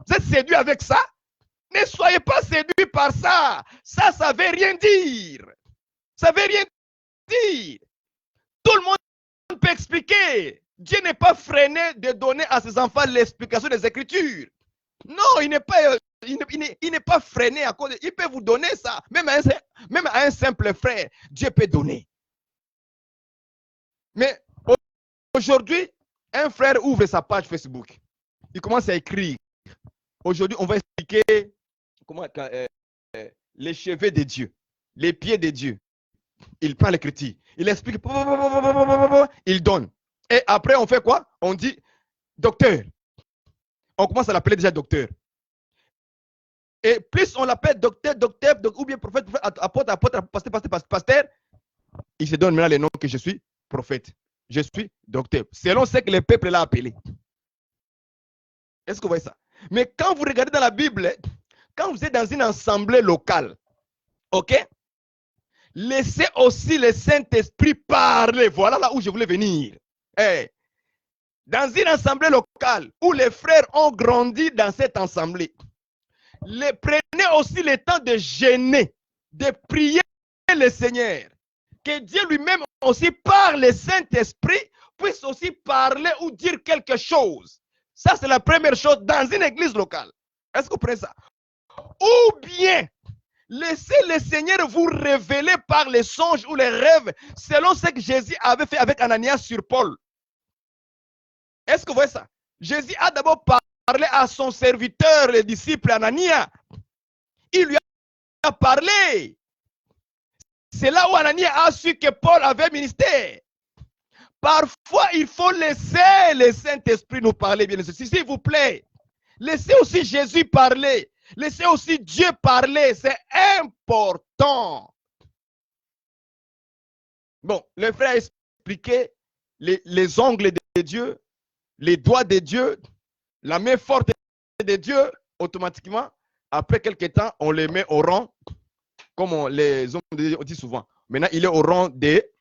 Vous êtes séduits avec ça? Ne soyez pas séduits par ça. Ça ne veut rien dire. Ça ne veut rien dire. Tout le monde peut expliquer. Dieu n'est pas freiné de donner à ses enfants l'explication des Écritures. Non, il n'est pas freiné à cause. Il peut vous donner ça. Même à un simple frère, Dieu peut donner. Mais aujourd'hui, un frère ouvre sa page Facebook. Il commence à écrire. Aujourd'hui, on va expliquer les cheveux de Dieu, les pieds de Dieu. Il prend l'écriture. Il explique. Il donne. Et après, on fait quoi? On dit docteur. On commence à l'appeler déjà docteur. Et plus on l'appelle docteur, ou bien prophète, apôtre, pasteur, il se donne maintenant le nom que je suis prophète. Je suis docteur. Selon ce que le peuple l'a appelé. Est-ce que vous voyez ça? Mais quand vous regardez dans la Bible, quand vous êtes dans une assemblée locale, ok? Laissez aussi le Saint-Esprit parler. Voilà là où je voulais venir. Hey. Dans une assemblée locale où les frères ont grandi dans cette assemblée, Prenez aussi le temps de jeûner, de prier le Seigneur. Que Dieu lui-même aussi, par le Saint-Esprit, puisse aussi parler ou dire quelque chose. Ça, c'est la première chose dans une église locale. Est-ce que vous prenez ça? Ou bien, laissez le Seigneur vous révéler par les songes ou les rêves, selon ce que Jésus avait fait avec Ananias sur Paul. Est-ce que vous voyez ça? Jésus a d'abord parlé à son serviteur, le disciple Ananias. Il lui a parlé. C'est là où Ananias a su que Paul avait ministère. Parfois, il faut laisser le Saint-Esprit nous parler, bien sûr. S'il vous plaît, laissez aussi Jésus parler. Laissez aussi Dieu parler. C'est important. Bon, le frère a expliqué les ongles de Dieu, les doigts de Dieu, la main forte de Dieu, automatiquement. Après quelques temps, on les met au rang, comme les hommes de Dieu dit souvent. Maintenant, il est au rang des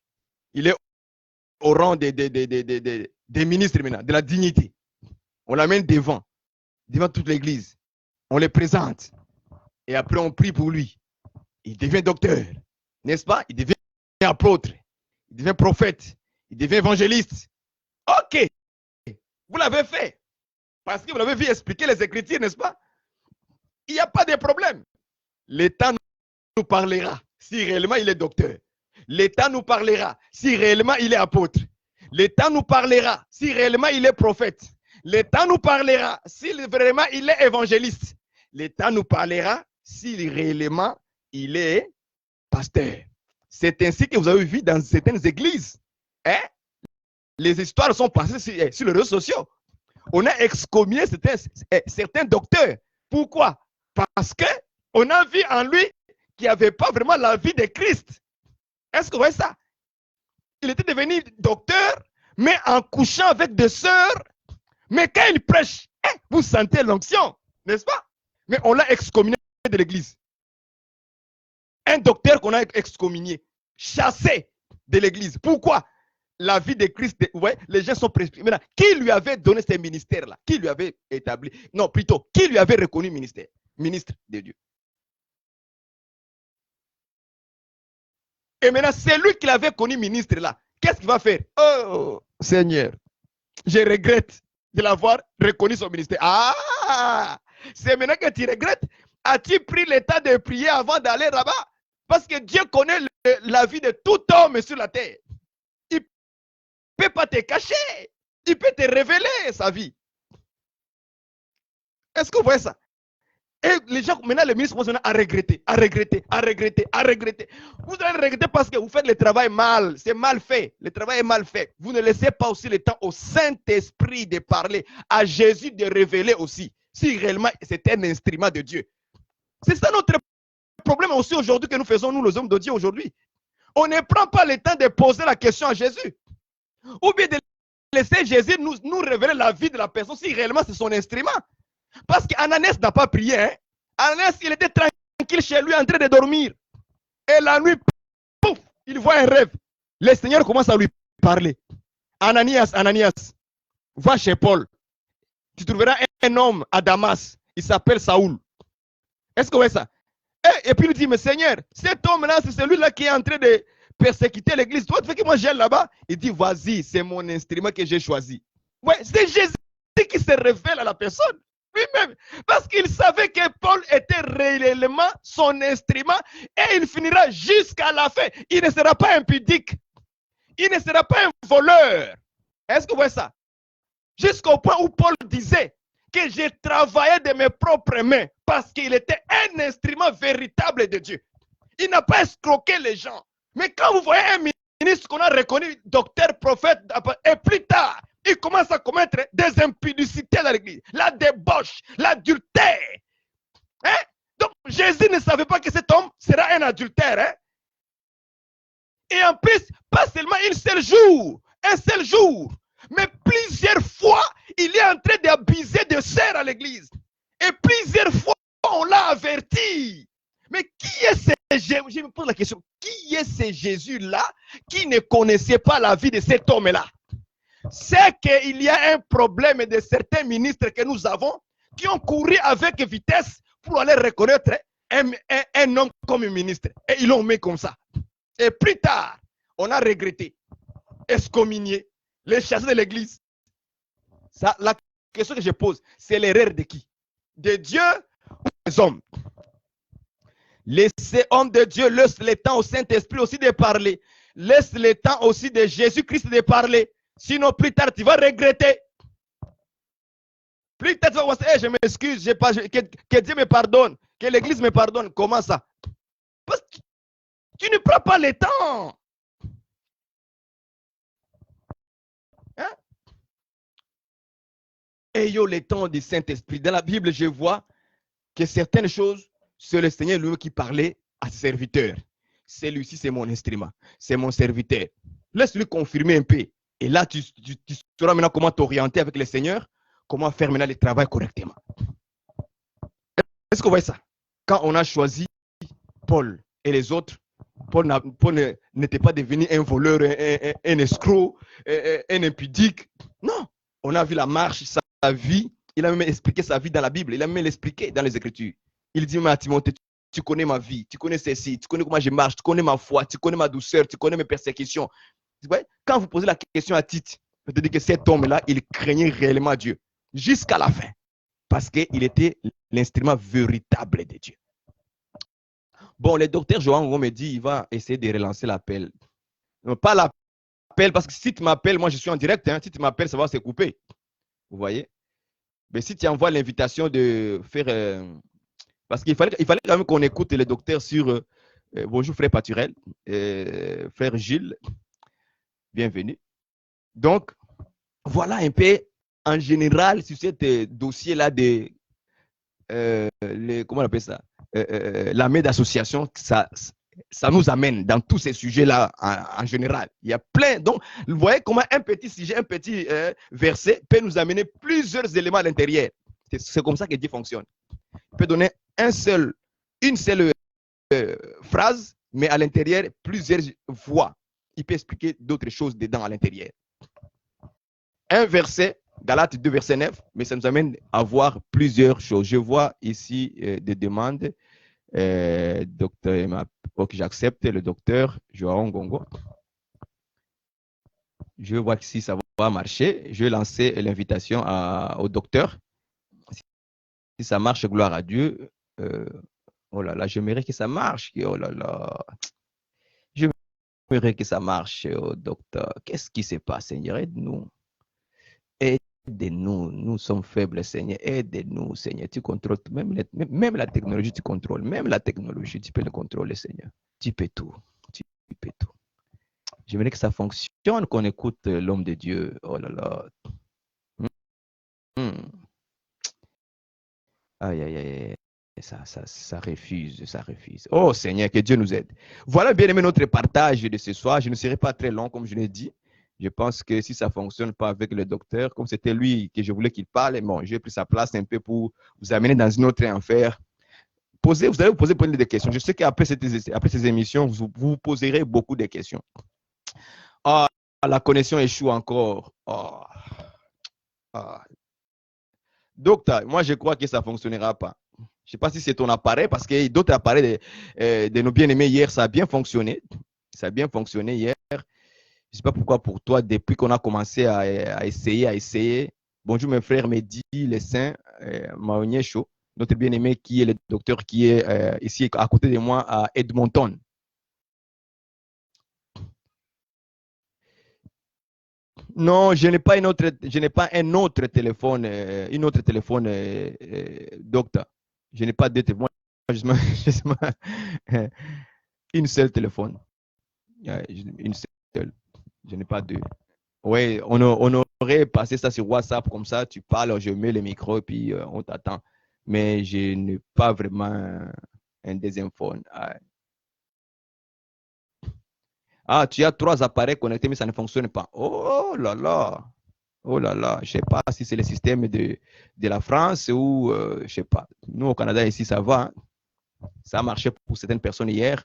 ministres maintenant, de la dignité. On l'amène devant toute l'église. On les présente. Et après, on prie pour lui. Il devient docteur. N'est-ce pas? Il devient apôtre. Il devient prophète. Il devient évangéliste. Ok. Vous l'avez fait. Parce que vous l'avez vu expliquer les Écritures, n'est-ce pas? Il n'y a pas de problème. L'État nous parlera si réellement il est docteur. L'État nous parlera si réellement il est apôtre. L'État nous parlera si réellement il est prophète. L'État nous parlera si vraiment il est évangéliste. L'État nous parlera si réellement il est pasteur. C'est ainsi que vous avez vu dans certaines églises. Hein? Les histoires sont passées sur les réseaux sociaux. On a excommunié certains docteurs. Pourquoi? Parce qu'on a vu en lui qu'il n'y avait pas vraiment la vie de Christ. Est-ce que vous voyez ça? Il était devenu docteur, mais en couchant avec des sœurs. Mais quand il prêche, vous sentez l'onction, n'est-ce pas? Mais on l'a excommunié de l'église. Un docteur qu'on a excommunié, chassé de l'église. Pourquoi? La vie de Christ, vous voyez, les gens sont prescrits. Maintenant, qui lui avait donné ces ministères-là? Qui lui avait établi? Non, plutôt, qui lui avait reconnu ministère? Ministre de Dieu. Et maintenant, c'est lui qui l'avait connu ministre là. Qu'est-ce qu'il va faire? Oh, Seigneur, je regrette de l'avoir reconnu son ministère. Ah, c'est maintenant que tu regrettes. As-tu pris le temps de prier avant d'aller là-bas? Parce que Dieu connaît la vie de tout homme sur la terre. Il ne peut pas te cacher. Il peut te révéler sa vie. Est-ce que vous voyez ça? Et les gens, maintenant, le ministre commence à regretter, à regretter, à regretter, à regretter. Vous allez regretter parce que vous faites le travail mal. C'est mal fait. Le travail est mal fait. Vous ne laissez pas aussi le temps au Saint-Esprit de parler, à Jésus de révéler aussi, si réellement c'est un instrument de Dieu. C'est ça notre problème aussi aujourd'hui que nous faisons, nous, les hommes de Dieu aujourd'hui. On ne prend pas le temps de poser la question à Jésus. Ou bien de laisser Jésus nous révéler la vie de la personne, si réellement c'est son instrument. Parce qu'Ananias n'a pas prié. Hein? Ananias, il était tranquille chez lui en train de dormir. Et la nuit, pouf, il voit un rêve. Le Seigneur commence à lui parler. Ananias, Ananias, va chez Paul. Tu trouveras un homme à Damas. Il s'appelle Saoul. Est-ce que vous voyez ça? Et puis il dit, mais Seigneur, cet homme-là, c'est celui-là qui est en train de persécuter l'église. Toi, tu veux que moi j'aille là-bas? Il dit, vas-y, c'est mon instrument que j'ai choisi. Ouais, c'est Jésus qui se révèle à la personne. Lui-même, parce qu'il savait que Paul était réellement son instrument et il finira jusqu'à la fin. Il ne sera pas impudique. Il ne sera pas un voleur. Est-ce que vous voyez ça? Jusqu'au point où Paul disait que j'ai travaillé de mes propres mains parce qu'il était un instrument véritable de Dieu. Il n'a pas escroqué les gens. Mais quand vous voyez un ministre qu'on a reconnu docteur, prophète, et plus tard, il commence à commettre des impudicités dans l'église, la débauche, l'adultère. Hein? Donc Jésus ne savait pas que cet homme sera un adultère. Hein? Et en plus, pas seulement un seul jour, mais plusieurs fois, il est en train d'abuser de sœurs à l'église. Et plusieurs fois, on l'a averti. Mais qui est ce Jésus? Je me pose la question, qui est ce Jésus-là qui ne connaissait pas la vie de cet homme-là? C'est qu'il y a un problème de certains ministres que nous avons qui ont couru avec vitesse pour aller reconnaître un homme comme ministre. Et ils l'ont mis comme ça. Et plus tard, on a regretté, excommunié, les chassés de l'église. La question que je pose, c'est l'erreur de qui? De Dieu ou des hommes? Laissez hommes de Dieu, laisse le temps au Saint-Esprit aussi de parler. Laisse le temps aussi de Jésus-Christ de parler. Sinon, plus tard, tu vas regretter. Plus tard, tu vas voir, hey, je m'excuse, que Dieu me pardonne, que l'Église me pardonne. Comment ça? Parce que tu ne prends pas le temps. Hein? Ayons le temps du Saint-Esprit. Dans la Bible, je vois que certaines choses, c'est le Seigneur lui qui parlait à ses serviteurs. Celui-ci, c'est mon instrument, c'est mon serviteur. Laisse-lui confirmer un peu. Et là, tu sauras maintenant comment t'orienter avec le Seigneur, comment faire maintenant le travail correctement. Est-ce que vous voyez ça? Quand on a choisi Paul et les autres, Paul n'était pas devenu un voleur, un escroc, un impudique. Non, on a vu la marche, sa vie. Il a même expliqué sa vie dans la Bible. Il a même l'expliqué dans les Écritures. Il dit à Timothée, tu connais ma vie, tu connais ceci, tu connais comment je marche, tu connais ma foi, tu connais ma douceur, tu connais mes persécutions. Quand vous posez la question à Tite, je te dis que cet homme-là, il craignait réellement Dieu jusqu'à la fin parce qu'il était l'instrument véritable de Dieu. Bon, le docteur Johan me dit il va essayer de relancer l'appel. Pas l'appel, parce que si tu m'appelles, moi je suis en direct, hein, si tu m'appelles, ça va se couper. Vous voyez? Mais si tu envoies l'invitation de faire... parce qu'il fallait quand même qu'on écoute le docteur sur... bonjour frère Paturel, frère Gilles, bienvenue. Donc, voilà un peu en général sur ce dossier-là de... comment on appelle ça? L'armée d'association, ça nous amène dans tous ces sujets-là en général. Il y a plein. Donc, vous voyez comment un petit sujet, un petit verset peut nous amener plusieurs éléments à l'intérieur. C'est comme ça que Dieu fonctionne. Il peut donner une seule phrase, mais à l'intérieur, plusieurs voix. Il peut expliquer d'autres choses dedans à l'intérieur. Un verset, Galates 2, verset 9, mais ça nous amène à voir plusieurs choses. Je vois ici des demandes. Docteur, ok, j'accepte le docteur Joao Ngongo. Je vois que si ça va marcher, je vais lancer l'invitation au docteur. Si ça marche, gloire à Dieu. Oh là là, j'aimerais que ça marche. Oh là là. J'aimerais que ça marche, docteur. Qu'est-ce qui se passe, Seigneur? Aide-nous. Aide-nous. Nous sommes faibles, Seigneur. Aide-nous, Seigneur. Tu contrôles même la technologie, tu contrôles. Même la technologie, tu peux le contrôler, Seigneur. Tu peux tout. Tu peux tout. J'aimerais que ça fonctionne, qu'on écoute l'homme de Dieu. Oh là là. Aïe, aïe, aïe. Ça refuse, ça refuse. Oh Seigneur, que Dieu nous aide. Voilà bien aimé notre partage de ce soir. Je ne serai pas très long, comme je l'ai dit. Je pense que si ça ne fonctionne pas avec le docteur, comme c'était lui que je voulais qu'il parle, bon, j'ai pris sa place un peu pour vous amener dans une autre enfer. Vous allez vous poser plein de questions. Je sais qu'après ces émissions, vous poserez beaucoup de questions. Ah, la connexion échoue encore. Docteur, moi je crois que ça ne fonctionnera pas. Je ne sais pas si c'est ton appareil, parce que d'autres appareils de nos bien-aimés hier, ça a bien fonctionné. Ça a bien fonctionné hier. Je ne sais pas pourquoi pour toi, depuis qu'on a commencé à essayer. Bonjour mes frères Mehdi, les saints, Maonier Chaud, notre bien-aimé qui est le docteur qui est ici à côté de moi à Edmonton. Non, je n'ai pas un autre téléphone, docteur. Je n'ai pas deux téléphones. Une seule téléphone. Une seule. Je n'ai pas deux. Oui, on aurait passé ça sur WhatsApp comme ça. Tu parles, je mets le micro et puis on t'attend. Mais je n'ai pas vraiment un deuxième phone. Ah, tu as 3 appareils connectés, mais ça ne fonctionne pas. Oh là là. Oh là là, je ne sais pas si c'est le système de la France ou je ne sais pas. Nous, au Canada, ici, ça va. Hein. Ça a marché pour certaines personnes hier,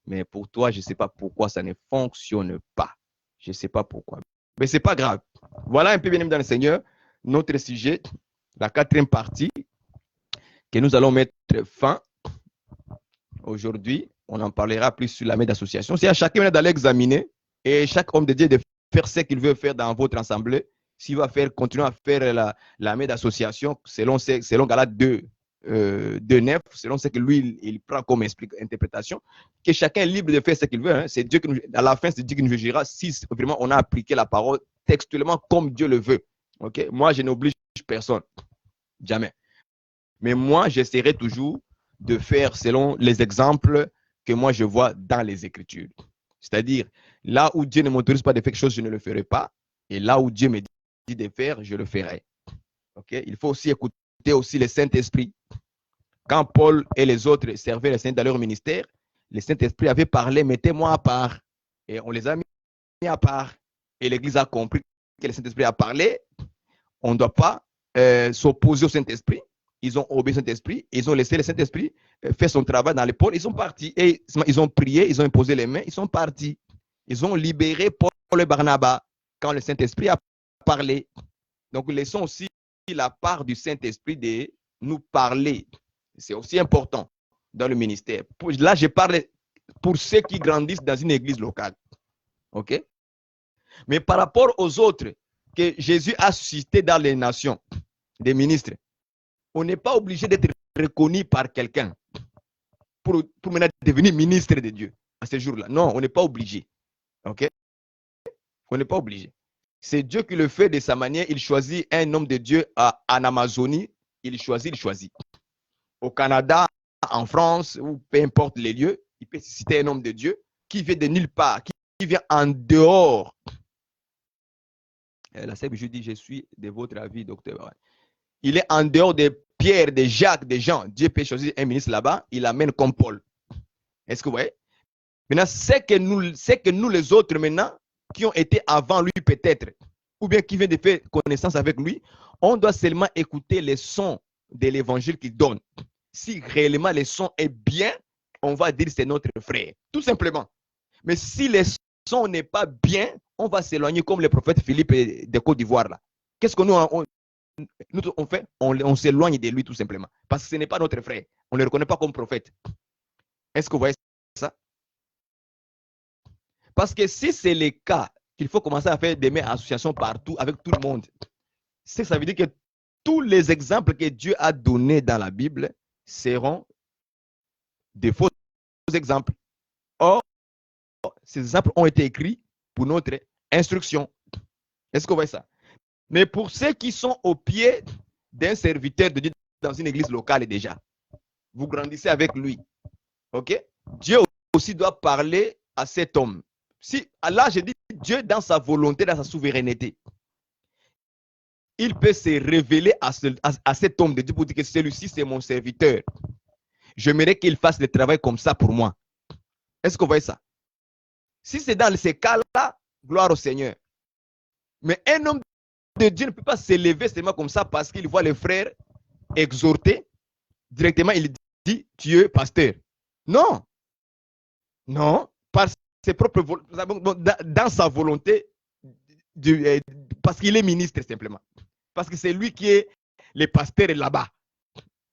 mais pour toi, je ne sais pas pourquoi ça ne fonctionne pas. Je ne sais pas pourquoi. Mais ce n'est pas grave. Voilà un peu bien aimé dans le Seigneur, notre sujet, la 4e partie que nous allons mettre fin. Aujourd'hui, on en parlera plus sur la main d'association. C'est à chacun d'aller examiner et chaque homme de Dieu de faire ce qu'il veut faire dans votre assemblée. S'il va continuer à faire la main d'association selon Galates 2, 9, selon ce que lui, il prend comme interprétation, que chacun est libre de faire ce qu'il veut. Hein. C'est Dieu à la fin, c'est Dieu qui nous jugera si vraiment on a appliqué la parole textuellement comme Dieu le veut. Okay? Moi, je n'oblige personne. Jamais. Mais moi, j'essaierai toujours de faire selon les exemples que moi je vois dans les Écritures. C'est-à-dire, là où Dieu ne m'autorise pas de faire quelque chose, je ne le ferai pas. Et là où Dieu me dit de faire, je le ferai. Okay? Il faut aussi écouter aussi le Saint-Esprit. Quand Paul et les autres servaient les saints dans leur ministère, le Saint-Esprit avait parlé, mettez-moi à part. Et on les a mis à part. Et l'Église a compris que le Saint-Esprit a parlé. On ne doit pas s'opposer au Saint-Esprit. Ils ont obéi au Saint-Esprit, ils ont laissé le Saint-Esprit faire son travail dans l'épaule, ils sont partis. Et ils ont prié, ils ont imposé les mains, ils sont partis. Ils ont libéré Paul et Barnabas quand le Saint-Esprit a parlé. Donc, laissons aussi la part du Saint-Esprit de nous parler. C'est aussi important dans le ministère. Là, je parle pour ceux qui grandissent dans une église locale. OK? Mais par rapport aux autres que Jésus a suscité dans les nations, des ministres, on n'est pas obligé d'être reconnu par quelqu'un pour maintenant devenir ministre de Dieu à ce jour-là. Non, on n'est pas obligé. OK? On n'est pas obligé. C'est Dieu qui le fait de sa manière. Il choisit un homme de Dieu en Amazonie. Il choisit. Au Canada, en France, ou peu importe les lieux, il peut citer un homme de Dieu qui vient de nulle part, qui vient en dehors. La Sèvre, je dis, je suis de votre avis, docteur. Il est en dehors de Pierre, de Jacques, de Jean. Dieu peut choisir un ministre là-bas, il l'amène comme Paul. Est-ce que vous voyez? Maintenant, c'est que nous les autres maintenant, qui ont été avant lui peut-être, ou bien qui viennent de faire connaissance avec lui, on doit seulement écouter les sons de l'évangile qu'il donne. Si réellement le son est bien, on va dire que c'est notre frère. Tout simplement. Mais si le son n'est pas bien, on va s'éloigner comme le prophète Philippe de Côte d'Ivoire là. Qu'est-ce que nous on fait? On s'éloigne de lui tout simplement. Parce que ce n'est pas notre frère. On ne le reconnaît pas comme prophète. Est-ce que vous voyez ça? Parce que si c'est le cas, qu'il faut commencer à faire des mains associations partout avec tout le monde, ça veut dire que tous les exemples que Dieu a donnés dans la Bible seront des faux exemples. Or, ces exemples ont été écrits pour notre instruction. Est-ce que vous voyez ça? Mais pour ceux qui sont au pied d'un serviteur de Dieu dans une église locale déjà, vous grandissez avec lui. OK? Dieu aussi doit parler à cet homme. Si, là, je dis Dieu dans sa volonté, dans sa souveraineté, il peut se révéler à cet homme de Dieu pour dire que celui-ci, c'est mon serviteur. J'aimerais qu'il fasse le travail comme ça pour moi. Est-ce que vous voyez ça? Si c'est dans ces cas-là, gloire au Seigneur. Mais un homme de Dieu ne peut pas s'élever seulement comme ça parce qu'il voit les frères exhorter. Directement, il dit, tu es pasteur. Non. Non. Par ses propres dans sa volonté, parce qu'il est ministre simplement. Parce que c'est lui qui est le pasteur là-bas.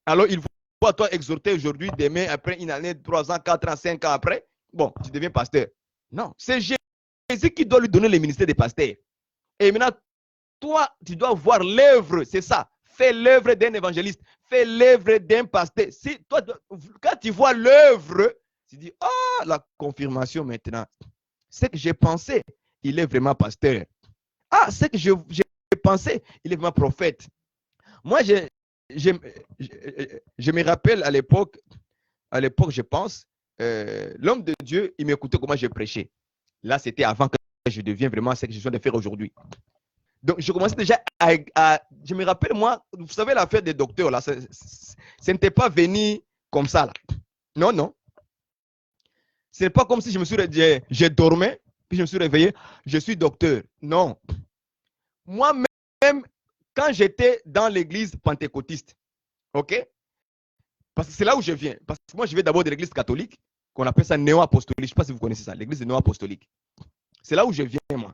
Alors, il faut toi exhorter aujourd'hui, demain, après une année, 3 ans, 4 ans, 5 ans après, bon, tu deviens pasteur. Non, c'est Jésus qui doit lui donner le ministère de pasteur. Et maintenant, toi, tu dois voir l'œuvre, c'est ça. Fais l'œuvre d'un évangéliste, fais l'œuvre d'un pasteur. Si toi, quand tu vois l'œuvre, tu dis, ah, la confirmation maintenant. C'est que j'ai pensé, il est vraiment pasteur. Ah, c'est que j'ai pensé, il est vraiment prophète. Moi, je me rappelle à l'époque, je pense, l'homme de Dieu, il m'écoutait comment je prêchais. Là, c'était avant que je devienne vraiment ce que je suis en train de faire aujourd'hui. Donc, je commençais déjà je me rappelle, moi, vous savez, l'affaire des docteurs, là, ce n'était pas venu comme ça, là. Non, non. Ce n'est pas comme si je dormais, puis je me suis réveillé, je suis docteur. Non. Moi-même, quand j'étais dans l'église pentecôtiste, ok? Parce que c'est là où je viens. Parce que moi, je viens d'abord de l'église catholique, qu'on appelle ça néo-apostolique. Je ne sais pas si vous connaissez ça, l'église néo-apostolique. C'est là où je viens, moi.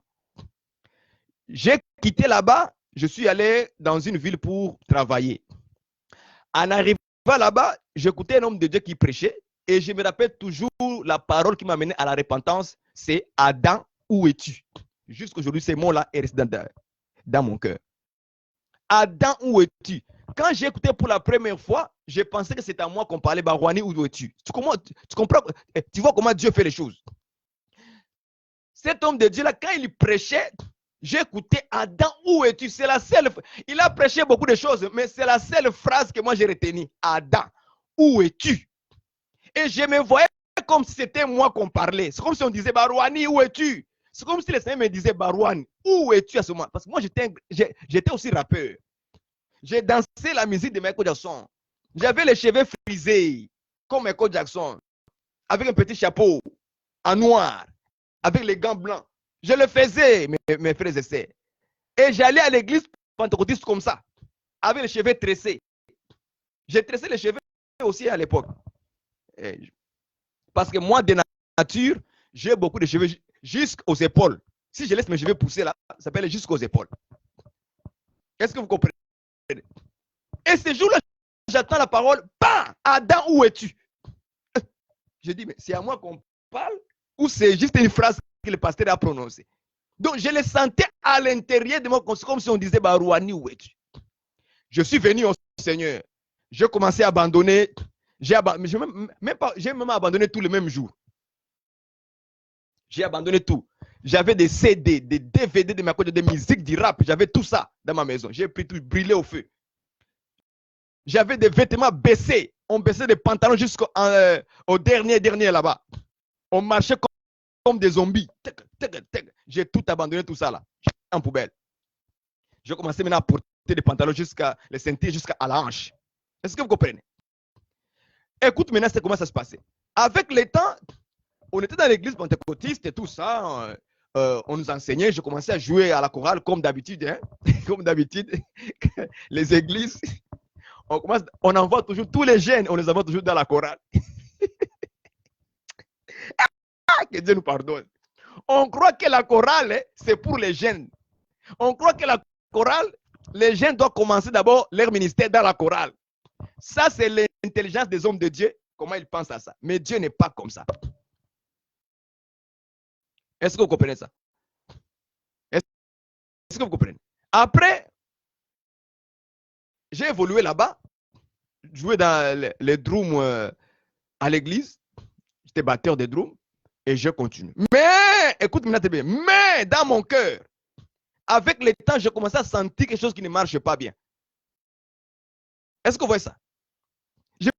J'ai quitté là-bas, je suis allé dans une ville pour travailler. En arrivant là-bas, j'écoutais un homme de Dieu qui prêchait et je me rappelle toujours la parole qui m'a mené à la repentance, c'est Adam, où es-tu? Jusqu'aujourd'hui, ces mots-là est resté dans mon cœur. Adam, où es-tu? Quand j'ai écouté pour la première fois, j'ai pensé que c'était à moi qu'on parlait, Barouani, où es-tu? Tu comprends, tu vois comment Dieu fait les choses. Cet homme de Dieu-là, quand il prêchait, j'ai écouté Adam, où es-tu? C'est la seule. Il a prêché beaucoup de choses, mais c'est la seule phrase que moi j'ai retenue. Adam, où es-tu? Et je me voyais comme si c'était moi qu'on parlait. C'est comme si on disait, Barouani, où es-tu? C'est comme si le Seigneur me disait, Barouani, où es-tu à ce moment? Parce que moi, j'étais aussi rappeur. J'ai dansé la musique de Michael Jackson. J'avais les cheveux frisés, comme Michael Jackson, avec un petit chapeau en noir, avec les gants blancs. Je le faisais, mes frères et sœurs. Et j'allais à l'église pentecôtiste comme ça, avec les cheveux tressés. J'ai tressé les cheveux aussi à l'époque. Parce que moi, de nature, j'ai beaucoup de cheveux jusqu'aux épaules. Si je laisse mes cheveux pousser là, ça s'appelle jusqu'aux épaules. Est-ce que vous comprenez? Et ce jour-là, j'attends la parole. Bah, Adam, où es-tu? Je dis, mais c'est à moi qu'on parle ou c'est juste une phrase que le pasteur a prononcée? Donc, je le sentais à l'intérieur de moi, comme si on disait, Barouani, où es-tu? Je suis venu au Seigneur. J'ai commencé à abandonner. J'ai même abandonné tout le même jour. J'ai abandonné tout. J'avais des CD, des DVD de ma côté, des musiques, du rap. J'avais tout ça dans ma maison. J'ai pris tout, brûlé au feu. J'avais des vêtements baissés. On baissait des pantalons jusqu'au dernier là-bas. On marchait comme des zombies. J'ai tout abandonné, tout ça là, en poubelle. J'ai commencé maintenant à porter des pantalons jusqu'à les ceintures, jusqu'à la hanche. Est-ce que vous comprenez? Écoute maintenant, c'est comment ça se passait. Avec le temps, on était dans l'église pentecôtiste et tout ça. On nous enseignait. Je commençais à jouer à la chorale comme d'habitude. Hein? Comme d'habitude, les églises, on envoie toujours tous les jeunes, on les envoie toujours dans la chorale. Que Dieu nous pardonne. On croit que la chorale, c'est pour les jeunes. On croit que la chorale, les jeunes doivent commencer d'abord leur ministère dans la chorale. Ça, c'est l'intelligence des hommes de Dieu. Comment ils pensent à ça? Mais Dieu n'est pas comme ça. Est-ce que vous comprenez ça? Est-ce que vous comprenez? Après, j'ai évolué là-bas, joué dans les drums à l'église. J'étais batteur de drums et je continue. Mais, écoute-moi bien, mais dans mon cœur, avec le temps, je commençais à sentir quelque chose qui ne marche pas bien. Est-ce que vous voyez ça? Je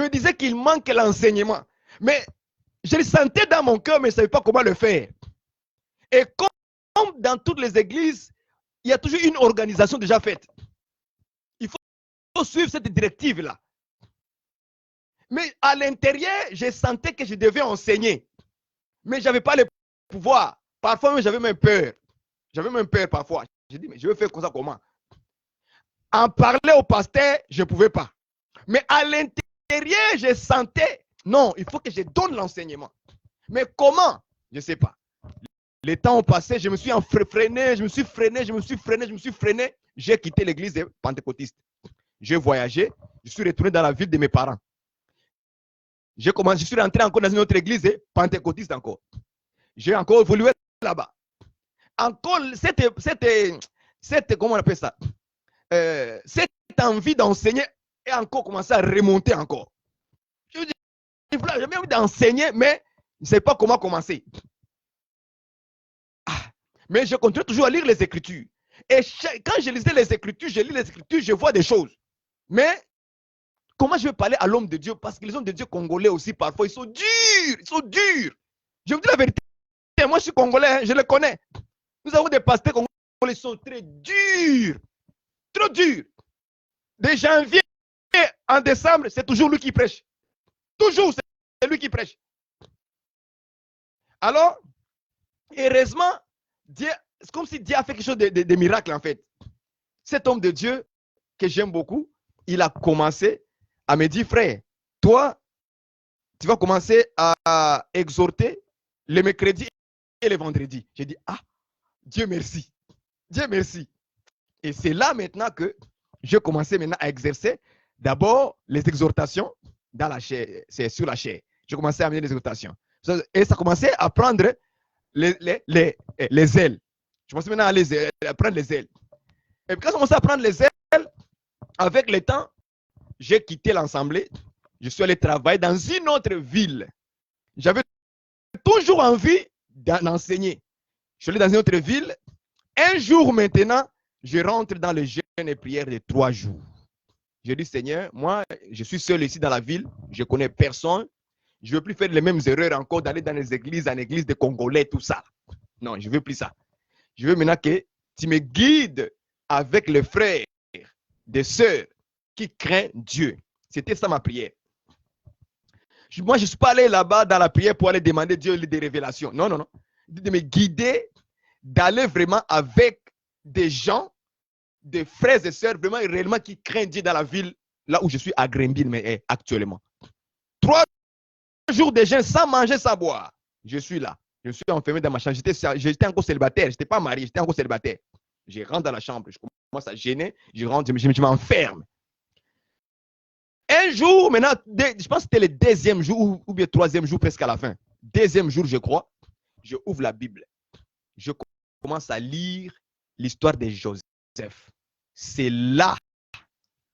me disais qu'il manque l'enseignement. Mais je le sentais dans mon cœur, mais je ne savais pas comment le faire. Et comme dans toutes les églises, il y a toujours une organisation déjà faite. Il faut suivre cette directive-là. Mais à l'intérieur, je sentais que je devais enseigner. Mais je n'avais pas le pouvoir. Parfois, j'avais même peur. J'avais même peur parfois. J'ai dit, mais je vais faire comme ça comment? En parler au pasteur, je ne pouvais pas. Mais à l'intérieur, je sentais, non, il faut que je donne l'enseignement. Mais comment? Je ne sais pas. Les temps ont passé, je me suis freiné, je me suis freiné. J'ai quitté l'église pentecôtiste. J'ai voyagé, je suis retourné dans la ville de mes parents. Je suis rentré encore dans une autre église pentecôtiste encore. J'ai encore évolué là-bas. Encore cette comment on appelle ça? Cette envie d'enseigner est encore commencé à remonter encore. Je dis, j'ai bien envie d'enseigner, mais je ne sais pas comment commencer. Mais je continue toujours à lire les Écritures. Et quand je lisais les Écritures, je vois des choses. Mais comment je vais parler à l'homme de Dieu? Parce que les hommes de Dieu congolais aussi, parfois, ils sont durs. Je vous dis la vérité, moi je suis congolais, hein, je le connais. Nous avons des pasteurs congolais qui sont très durs. Trop durs. De janvier en décembre, c'est toujours lui qui prêche. Toujours, c'est lui qui prêche. Alors, heureusement, Dieu, c'est comme si Dieu a fait quelque chose de miracle en fait. Cet homme de Dieu que j'aime beaucoup, il a commencé à me dire, frère, toi, tu vas commencer à exhorter le mercredi et le vendredi. J'ai dit, ah, Dieu merci. Dieu merci. Et c'est là maintenant que j'ai commencé maintenant à exercer d'abord les exhortations dans la chair, c'est sur la chair. Je commençais à amener des exhortations. Et ça commençait à prendre les ailes. Je commençais maintenant à prendre les ailes. Et quand je commençais à prendre les ailes, avec le temps, j'ai quitté l'assemblée. Je suis allé travailler dans une autre ville. J'avais toujours envie d'enseigner. Je suis allé dans une autre ville. Un jour maintenant, je rentre dans le jeûne et prière de 3 jours. Je dis, Seigneur, moi, je suis seul ici dans la ville. Je ne connais personne. Je ne veux plus faire les mêmes erreurs encore d'aller dans les églises, en église des Congolais, tout ça. Non, je ne veux plus ça. Je veux maintenant que tu me guides avec les frères, des sœurs qui craignent Dieu. C'était ça ma prière. Moi, je ne suis pas allé là-bas dans la prière pour aller demander Dieu des révélations. Non, non, non. De me guider, d'aller vraiment avec des gens, des frères et sœurs, vraiment réellement qui craignent Dieu dans la ville, là où je suis à Greenville, mais actuellement. 3 jours de jeûne sans manger, sans boire. Je suis là. Je suis enfermé dans ma chambre. J'étais encore célibataire. Je n'étais pas marié, j'étais encore célibataire. Je rentre dans la chambre, je commence à gêner, je rentre, je m'enferme. Un jour, maintenant, je pense que c'était le 2e jour ou bien 3e jour, presque à la fin. 2e jour, je crois, je ouvre la Bible. Je commence à lire l'histoire de Joseph. C'est là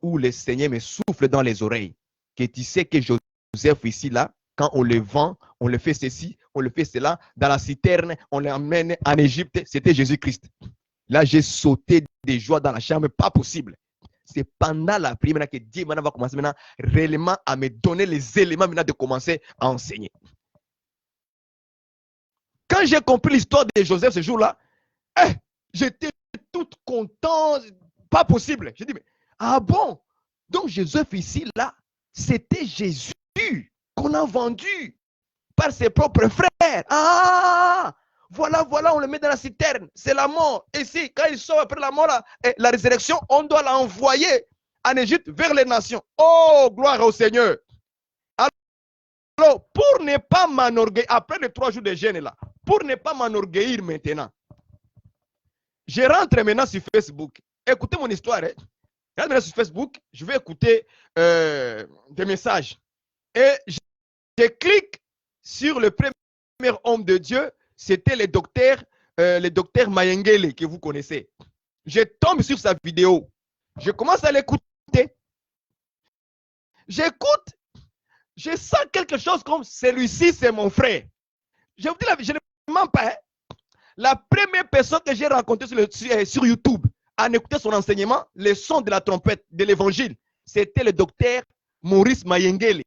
où le Seigneur me souffle dans les oreilles. Que tu sais que Joseph, ici, là, quand on le vend, on le fait ceci, on le fait cela, dans la citerne, on l'emmène en Égypte, c'était Jésus-Christ. Là, j'ai sauté de joie dans la chambre, pas possible. C'est pendant la prière que Dieu maintenant va commencer maintenant réellement à me donner les éléments maintenant de commencer à enseigner. Quand j'ai compris l'histoire de Joseph ce jour-là, j'étais toute contente, pas possible. J'ai dit, mais ah bon? Donc Joseph ici, là, c'était Jésus qu'on a vendu par ses propres frères. Ah! Voilà, on le met dans la citerne. C'est la mort. Et si, quand il sort après la mort, la résurrection, on doit l'envoyer en Égypte vers les nations. Oh, gloire au Seigneur. Alors, pour ne pas m'enorgueillir, après les 3 jours de jeûne là, pour ne pas m'enorgueillir maintenant, je rentre maintenant sur Facebook. Écoutez mon histoire. Je rentre maintenant sur Facebook, je vais écouter des messages. Et je clique sur le premier homme de Dieu. C'était le docteur Mayengele que vous connaissez. Je tombe sur sa vidéo. Je commence à l'écouter. J'écoute. Je sens quelque chose comme celui-ci, c'est mon frère. Je vous dis, je ne mens pas. La première personne que j'ai rencontrée sur YouTube en écoutant son enseignement, le son de la trompette de l'évangile, c'était le docteur Maurice Mayengele.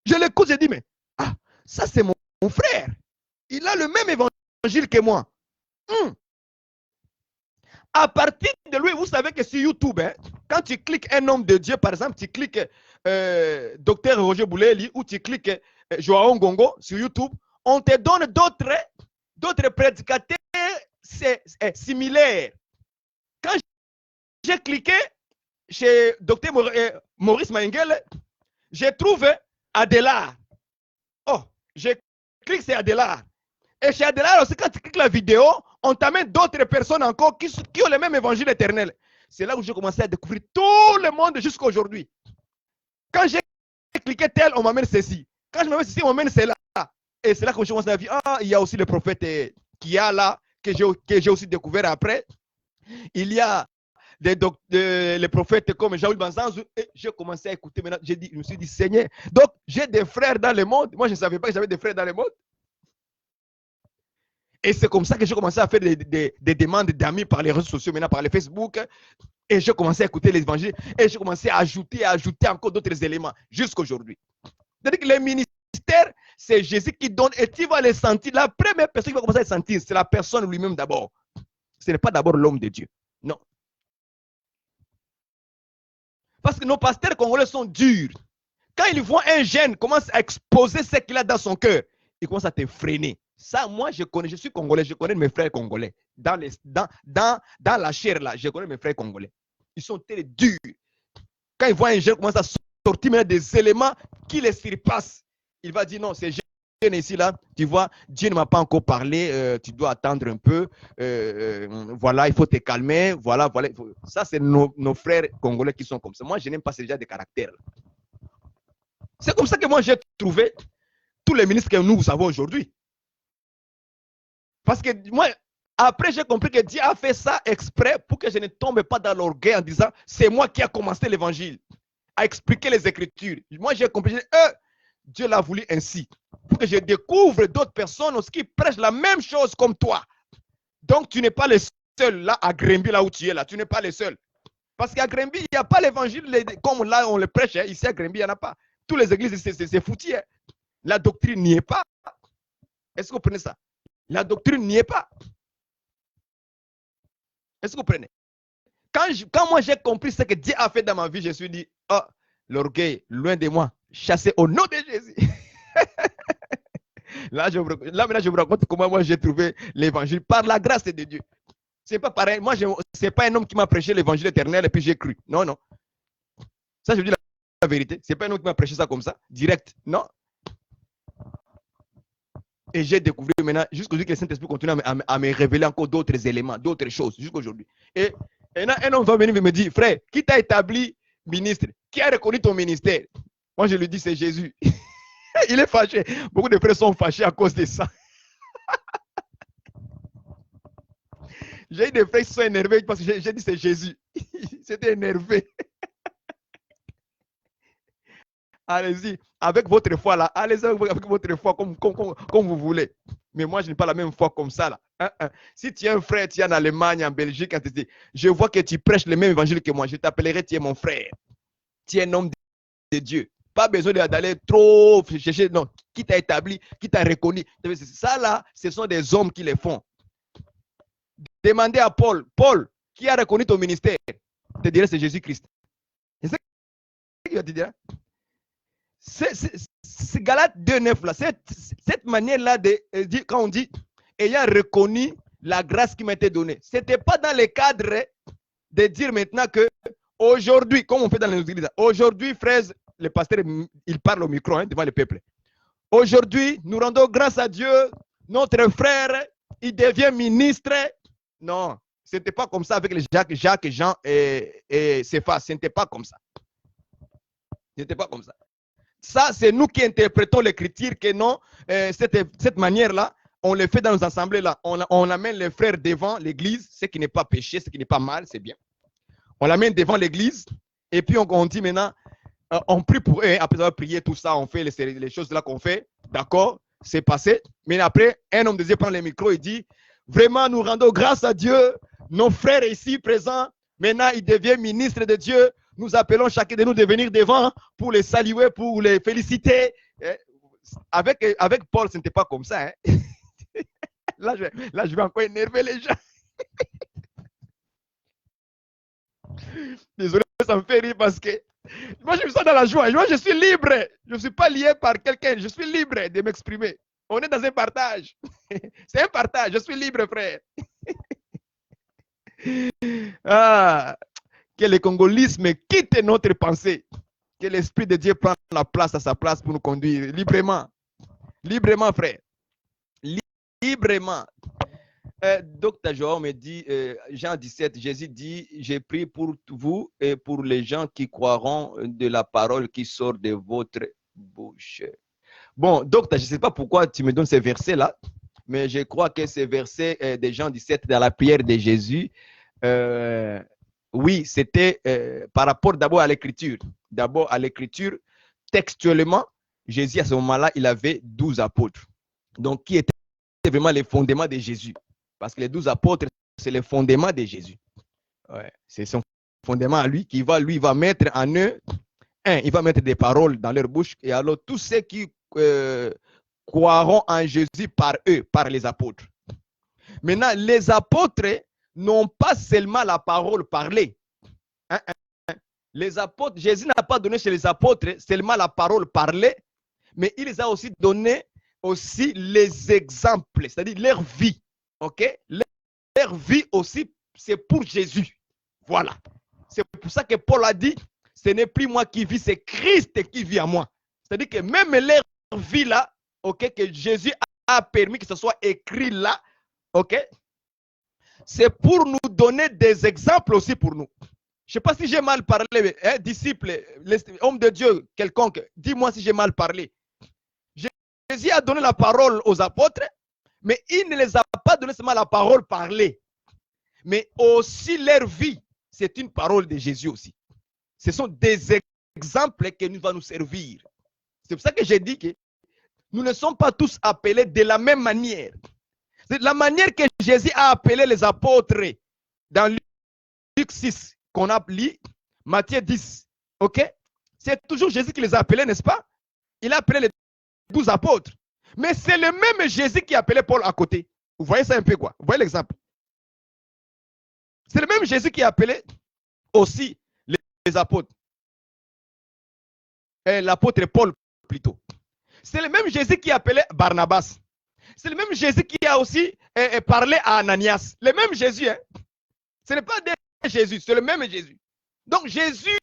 Je l'écoute, je dis, mais ça c'est mon frère. Il a le même évangile que moi. À partir de lui, vous savez que sur YouTube, quand tu cliques un homme de Dieu, par exemple, tu cliques Dr Roger Bouleli ou tu cliques Joao Ngongo sur YouTube, on te donne d'autres prédicateurs similaires. Quand j'ai cliqué chez Dr Maurice Mayengele, j'ai trouvé Adélard. Oh, je clique sur Adélard. Et chez Adélard aussi, quand tu cliques la vidéo, on t'amène d'autres personnes encore qui ont le même évangile éternel. C'est là où j'ai commencé à découvrir tout le monde jusqu'à aujourd'hui. Quand j'ai cliqué tel, on m'amène ceci. Quand je m'amène ceci, on m'amène cela. Et c'est là que je commence à dire, il y a aussi le prophète qui y a là, que j'ai aussi découvert après. Il y a les prophètes comme Jaoul Banzanzou. Et j'ai commencé à écouter maintenant. Je me suis dit, Seigneur. Donc, j'ai des frères dans le monde. Moi, je ne savais pas que j'avais des frères dans le monde. Et c'est comme ça que j'ai commencé à faire des demandes d'amis par les réseaux sociaux, maintenant par les Facebook. Et j'ai commencé à écouter les évangiles. Et j'ai commencé à ajouter encore d'autres éléments jusqu'à aujourd'hui. C'est-à-dire que les ministères, c'est Jésus qui donne et tu vas les sentir. La première personne qui va commencer à les sentir, c'est la personne lui-même d'abord. Ce n'est pas d'abord l'homme de Dieu. Non. Parce que nos pasteurs congolais sont durs. Quand ils voient un jeune commence à exposer ce qu'il a dans son cœur, ils commencent à te freiner. Ça, moi, je suis congolais, je connais mes frères congolais. Dans la chair, là, je connais mes frères congolais. Ils sont très durs. Quand ils voient un jeune commencer à sortir des éléments qui les surpassent, il va dire non, c'est jeune ici, là, tu vois, Dieu ne m'a pas encore parlé, tu dois attendre un peu, voilà, il faut te calmer, voilà. Ça, c'est nos frères congolais qui sont comme ça. Moi, je n'aime pas ces gens de caractère. C'est comme ça que moi j'ai trouvé tous les ministres que nous avons aujourd'hui. Parce que moi, après j'ai compris que Dieu a fait ça exprès pour que je ne tombe pas dans l'orgueil en disant c'est moi qui a commencé l'évangile, à expliquer les Écritures. Moi j'ai compris, Dieu l'a voulu ainsi, pour que je découvre d'autres personnes aussi qui prêchent la même chose comme toi. Donc tu n'es pas le seul là à Grimby, là où tu es là, tu n'es pas le seul. Parce qu'à Grimby, il n'y a pas l'évangile comme là on le prêche. Hein. Ici à Grimby, il n'y en a pas. Toutes les églises, c'est foutu. Hein. La doctrine n'y est pas. Est-ce que vous prenez ça? La doctrine n'y est pas. Est-ce que vous prenez? Quand moi j'ai compris ce que Dieu a fait dans ma vie, je me suis dit, oh, l'orgueil, loin de moi, chassé au nom de Jésus. Là, maintenant, je vous raconte comment moi j'ai trouvé l'évangile par la grâce de Dieu. C'est pas pareil. Moi, c'est pas un homme qui m'a prêché l'évangile éternel et puis j'ai cru. Non, non. Ça, je vous dis la vérité. C'est pas un homme qui m'a prêché ça comme ça, direct. Non. Et j'ai découvert maintenant, jusqu'au jour que le Saint-Esprit continue à me révéler encore d'autres éléments, d'autres choses, jusqu'aujourd'hui. Et un homme va venir et me dire, frère, qui t'a établi ministre? Qui a reconnu ton ministère? Moi, je lui dis, c'est Jésus. Il est fâché. Beaucoup de frères sont fâchés à cause de ça. J'ai eu des frères qui sont énervés parce que j'ai dit, c'est Jésus. C'était énervé. Allez-y, avec votre foi là, allez-y avec votre foi comme vous voulez. Mais moi, je n'ai pas la même foi comme ça là. Si tu es un frère, tu es en Allemagne, en Belgique, je vois que tu prêches le même évangile que moi, je t'appellerai, tu es mon frère. Tu es un homme de Dieu. Pas besoin d'aller trop chercher, non, qui t'a établi, qui t'a reconnu. Ça là, ce sont des hommes qui le font. Demandez à Paul, qui a reconnu ton ministère? Te dirait c'est Jésus-Christ. C'est ça qu'il va te dire. C'est Galates 2,9 là, cette manière-là de dire, quand on dit ayant reconnu la grâce qui m'a été donnée, ce n'était pas dans le cadre de dire maintenant que aujourd'hui, comme on fait dans les églises, aujourd'hui, frères, le pasteur, il parle au micro devant le peuple. Aujourd'hui, nous rendons grâce à Dieu, notre frère, il devient ministre. Non, ce n'était pas comme ça avec les Jacques, Jean et Céphas, ce n'était pas comme ça. Ce n'était pas comme ça. Ça, c'est nous qui interprétons l'écriture que non, cette manière-là, on le fait dans nos assemblées-là. On amène les frères devant l'église, ce qui n'est pas péché, ce qui n'est pas mal, c'est bien. On l'amène devant l'église et puis on dit maintenant, on prie pour eux. Après avoir prié tout ça, on fait les choses là qu'on fait. D'accord, c'est passé. Mais après, un homme de Dieu prend le micro et dit, vraiment, nous rendons grâce à Dieu. Nos frères ici présents, maintenant, ils deviennent ministres de Dieu. Nous appelons chacun de nous de venir devant pour les saluer, pour les féliciter. Avec Paul, ce n'était pas comme ça. Hein. Là, je vais encore énerver les gens. Désolé, ça me fait rire parce que moi, je me sens dans la joie. Moi, je suis libre. Je ne suis pas lié par quelqu'un. Je suis libre de m'exprimer. On est dans un partage. C'est un partage. Je suis libre, frère. Que le congolisme quitte notre pensée. Que l'Esprit de Dieu prenne la place à sa place pour nous conduire librement. Librement, frère. Librement. Docteur Joao me dit, Jean 17, Jésus dit, j'ai prié pour vous et pour les gens qui croiront de la parole qui sort de votre bouche. Bon, docteur, je ne sais pas pourquoi tu me donnes ces versets-là, mais je crois que ces versets de Jean 17 dans la prière de Jésus, oui, c'était par rapport d'abord à l'écriture. D'abord à l'écriture, textuellement, Jésus à ce moment-là, il avait 12 apôtres. Donc, qui étaient vraiment les fondements de Jésus. Parce que les 12 apôtres, c'est le fondement de Jésus. Ouais, c'est son fondement à lui qui va, mettre en eux, il va mettre des paroles dans leur bouche. Et alors, tous ceux qui croiront en Jésus par eux, par les apôtres. Maintenant, les apôtres n'ont pas seulement la parole parlée. Les apôtres, Jésus n'a pas donné chez les apôtres seulement la parole parlée, mais il les a aussi donné aussi les exemples, c'est-à-dire leur vie. Ok, leur vie aussi, c'est pour Jésus. Voilà. C'est pour ça que Paul a dit, ce n'est plus moi qui vis, c'est Christ qui vit en moi. C'est-à-dire que même leur vie là, ok, que Jésus a permis que ce soit écrit là, ok, c'est pour nous donner des exemples aussi pour nous. Je ne sais pas si j'ai mal parlé, hein, disciple, homme de Dieu, quelconque, dis-moi si j'ai mal parlé. Jésus a donné la parole aux apôtres, mais il ne les a pas donné seulement la parole parlée, mais aussi leur vie. C'est une parole de Jésus aussi. Ce sont des exemples qui nous vont nous servir. C'est pour ça que j'ai dit que nous ne sommes pas tous appelés de la même manière. C'est la manière que Jésus a appelé les apôtres dans Luc 6 qu'on a lu, Matthieu 10. Ok? C'est toujours Jésus qui les a appelés, n'est-ce pas? Il a appelé les 12 apôtres. Mais c'est le même Jésus qui a appelé Paul à côté. Vous voyez ça un peu quoi? Vous voyez l'exemple? C'est le même Jésus qui a appelé aussi les apôtres. L'apôtre Paul plutôt. C'est le même Jésus qui a appelé Barnabas. C'est le même Jésus qui a aussi parlé à Ananias. Le même Jésus. Hein? Ce n'est pas des Jésus, c'est le même Jésus. Donc Jésus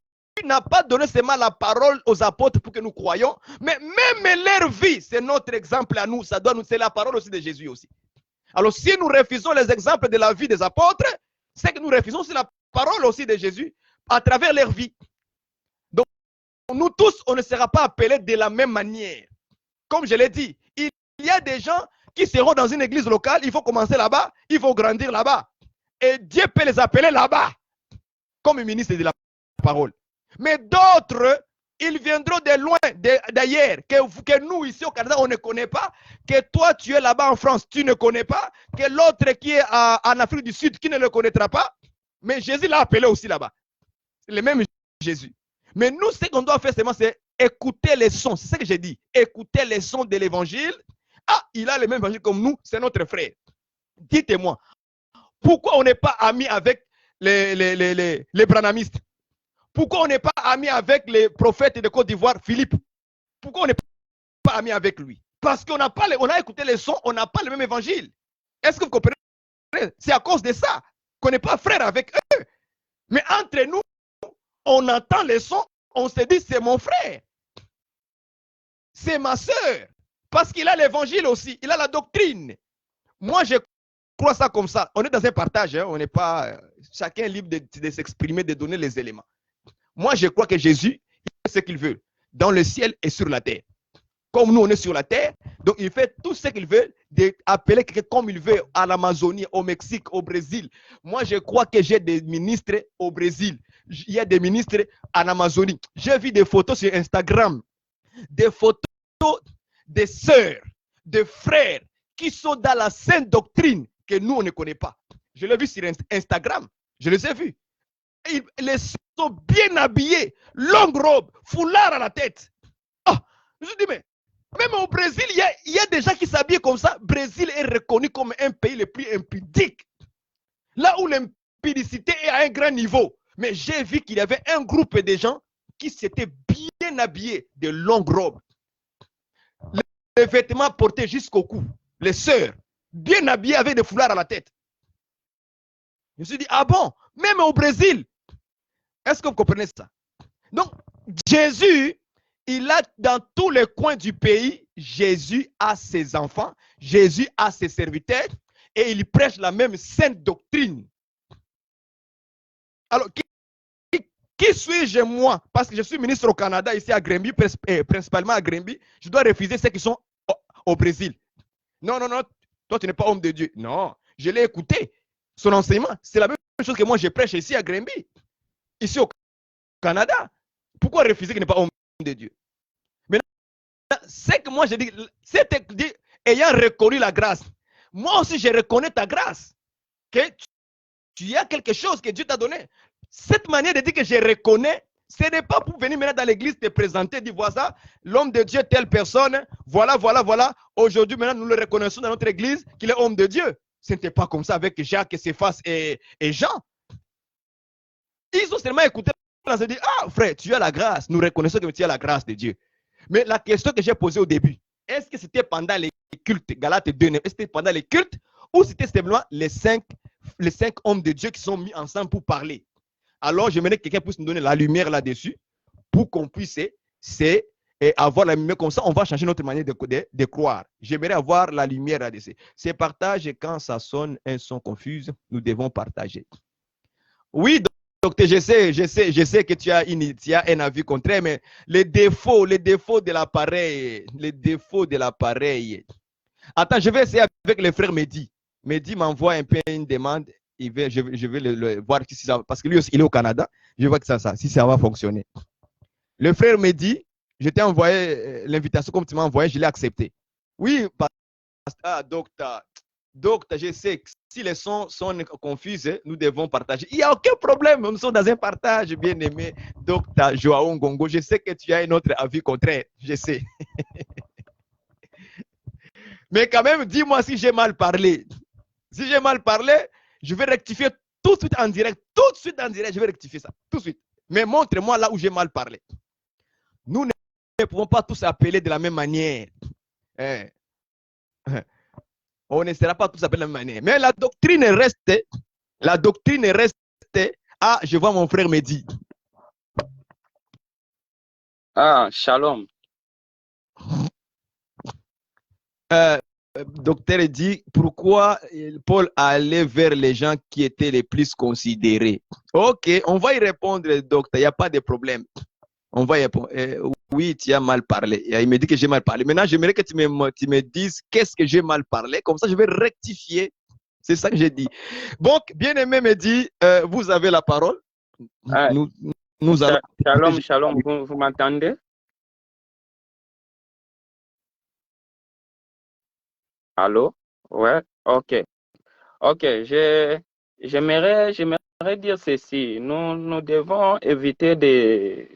n'a pas donné seulement la parole aux apôtres pour que nous croyions, mais même leur vie, c'est notre exemple à nous. Ça doit nous, c'est la parole aussi de Jésus aussi. Alors si nous refusons les exemples de la vie des apôtres, c'est que nous refusons aussi la parole aussi de Jésus à travers leur vie. Donc nous tous, on ne sera pas appelés de la même manière. Comme je l'ai dit, il y a des gens qui seront dans une église locale, il faut commencer là-bas, il faut grandir là-bas. Et Dieu peut les appeler là-bas, comme ministre de la parole. Mais d'autres, ils viendront de loin, d'ailleurs, que nous, ici au Canada, on ne connaît pas, que toi, tu es là-bas en France, tu ne connais pas, que l'autre qui est en Afrique du Sud, qui ne le connaîtra pas. Mais Jésus l'a appelé aussi là-bas. C'est le même Jésus. Mais nous, ce qu'on doit faire, c'est écouter les sons. C'est ce que j'ai dit. Écouter les sons de l'évangile. Ah, il a le même évangile comme nous, c'est notre frère. Dites-moi, pourquoi on n'est pas amis avec les branhamistes? Pourquoi on n'est pas amis avec les prophètes de Côte d'Ivoire, Philippe? Pourquoi on n'est pas amis avec lui? Parce qu'on on a écouté les sons, on n'a pas le même évangile. Est-ce que vous comprenez? C'est à cause de ça qu'on n'est pas frère avec eux. Mais entre nous, on entend les sons, on se dit c'est mon frère. C'est ma soeur. Parce qu'il a l'évangile aussi, il a la doctrine. Moi, je crois ça comme ça. On est dans un partage, hein? On n'est pas chacun libre de s'exprimer, de donner les éléments. Moi, je crois que Jésus, il fait ce qu'il veut, dans le ciel et sur la terre. Comme nous, on est sur la terre, donc il fait tout ce qu'il veut, d'appeler quelqu'un comme il veut, à l'Amazonie, au Mexique, au Brésil. Moi, je crois que j'ai des ministres au Brésil. Il y a des ministres en Amazonie. J'ai vu des photos sur Instagram, des photos des sœurs, des frères qui sont dans la sainte doctrine que nous, on ne connaît pas. Je l'ai vu sur Instagram, je les ai vus. Ils sont bien habillés, longue robe, foulard à la tête. Oh, je dis, mais même au Brésil, il y a des gens qui s'habillent comme ça. Le Brésil est reconnu comme un pays le plus impudique. Là où l'impudicité est à un grand niveau. Mais j'ai vu qu'il y avait un groupe de gens qui s'étaient bien habillés de longues robes. Les vêtements portés jusqu'au cou. Les sœurs, bien habillées avec des foulards à la tête. Je me suis dit, ah bon, même au Brésil. Est-ce que vous comprenez ça? Donc, Jésus, il a dans tous les coins du pays, Jésus a ses enfants, Jésus a ses serviteurs, et il prêche la même sainte doctrine. Alors, qui suis-je moi? Parce que je suis ministre au Canada, ici à Grenby, principalement à Grenby, je dois refuser ceux qui sont au Brésil. Non, non, non, toi tu n'es pas homme de Dieu. Non, je l'ai écouté. Son enseignement, c'est la même chose que moi je prêche ici à Grenby, ici au Canada. Pourquoi refuser qu'il n'est pas homme de Dieu? Maintenant, c'est que moi je dis, c'est ayant reconnu la grâce, moi aussi je reconnais ta grâce, que tu as quelque chose que Dieu t'a donné. Cette manière de dire que je reconnais, ce n'est pas pour venir maintenant dans l'église te présenter, dire voilà, l'homme de Dieu, telle personne, voilà, voilà, voilà. Aujourd'hui, maintenant, nous le reconnaissons dans notre église qu'il est homme de Dieu. Ce n'était pas comme ça avec Jacques, Céphas et Jean. Ils ont seulement écouté, ils ont dit, ah frère, tu as la grâce. Nous reconnaissons que tu as la grâce de Dieu. Mais la question que j'ai posée au début, est-ce que c'était pendant les cultes, Galates 2, est-ce que c'était pendant les cultes ou c'était simplement les cinq hommes de Dieu qui sont mis ensemble pour parler? Alors, j'aimerais que quelqu'un puisse nous donner la lumière là-dessus pour qu'on puisse avoir la lumière comme ça. On va changer notre manière de croire. J'aimerais avoir la lumière là-dessus. C'est partage et quand ça sonne un son confus, nous devons partager. Oui, docteur, je sais que tu as un avis contraire, mais les défauts de l'appareil. Attends, je vais essayer avec le frère Mehdi. Mehdi m'envoie un peu une demande. Je vais le voir si ça, parce que lui aussi, il est au Canada. Je vois que si ça va fonctionner. Le frère Mehdi, je t'ai envoyé l'invitation comme tu m'as envoyé, je l'ai accepté. Oui, docteur, je sais que si les sons sont confus, nous devons partager. Il n'y a aucun problème, nous sommes dans un partage, bien aimé. Docteur Joao Ngongo, je sais que tu as un autre avis contraire, je sais. Mais quand même, dis-moi si j'ai mal parlé. Si j'ai mal parlé, je vais rectifier tout de suite en direct. Tout de suite en direct, je vais rectifier ça. Tout de suite. Mais montre-moi là où j'ai mal parlé. Nous ne pouvons pas tous appeler de la même manière. On ne sera pas tous appelés de la même manière. Mais la doctrine reste. La doctrine reste. Ah, je vois mon frère Mehdi. Ah, shalom. Docteur dit pourquoi Paul allait vers les gens qui étaient les plus considérés. Ok, on va y répondre, docteur, il n'y a pas de problème. On va y répondre. Oui, tu as mal parlé. Il me dit que j'ai mal parlé. Maintenant, j'aimerais que tu me dises qu'est-ce que j'ai mal parlé. Comme ça, je vais rectifier. C'est ça que j'ai dit. Donc, bien aimé Mehdi, vous avez la parole. Ah, nous allons... Shalom, shalom, vous m'entendez? Allô? Ouais, ok. Ok, j'aimerais dire ceci. Nous devons éviter de,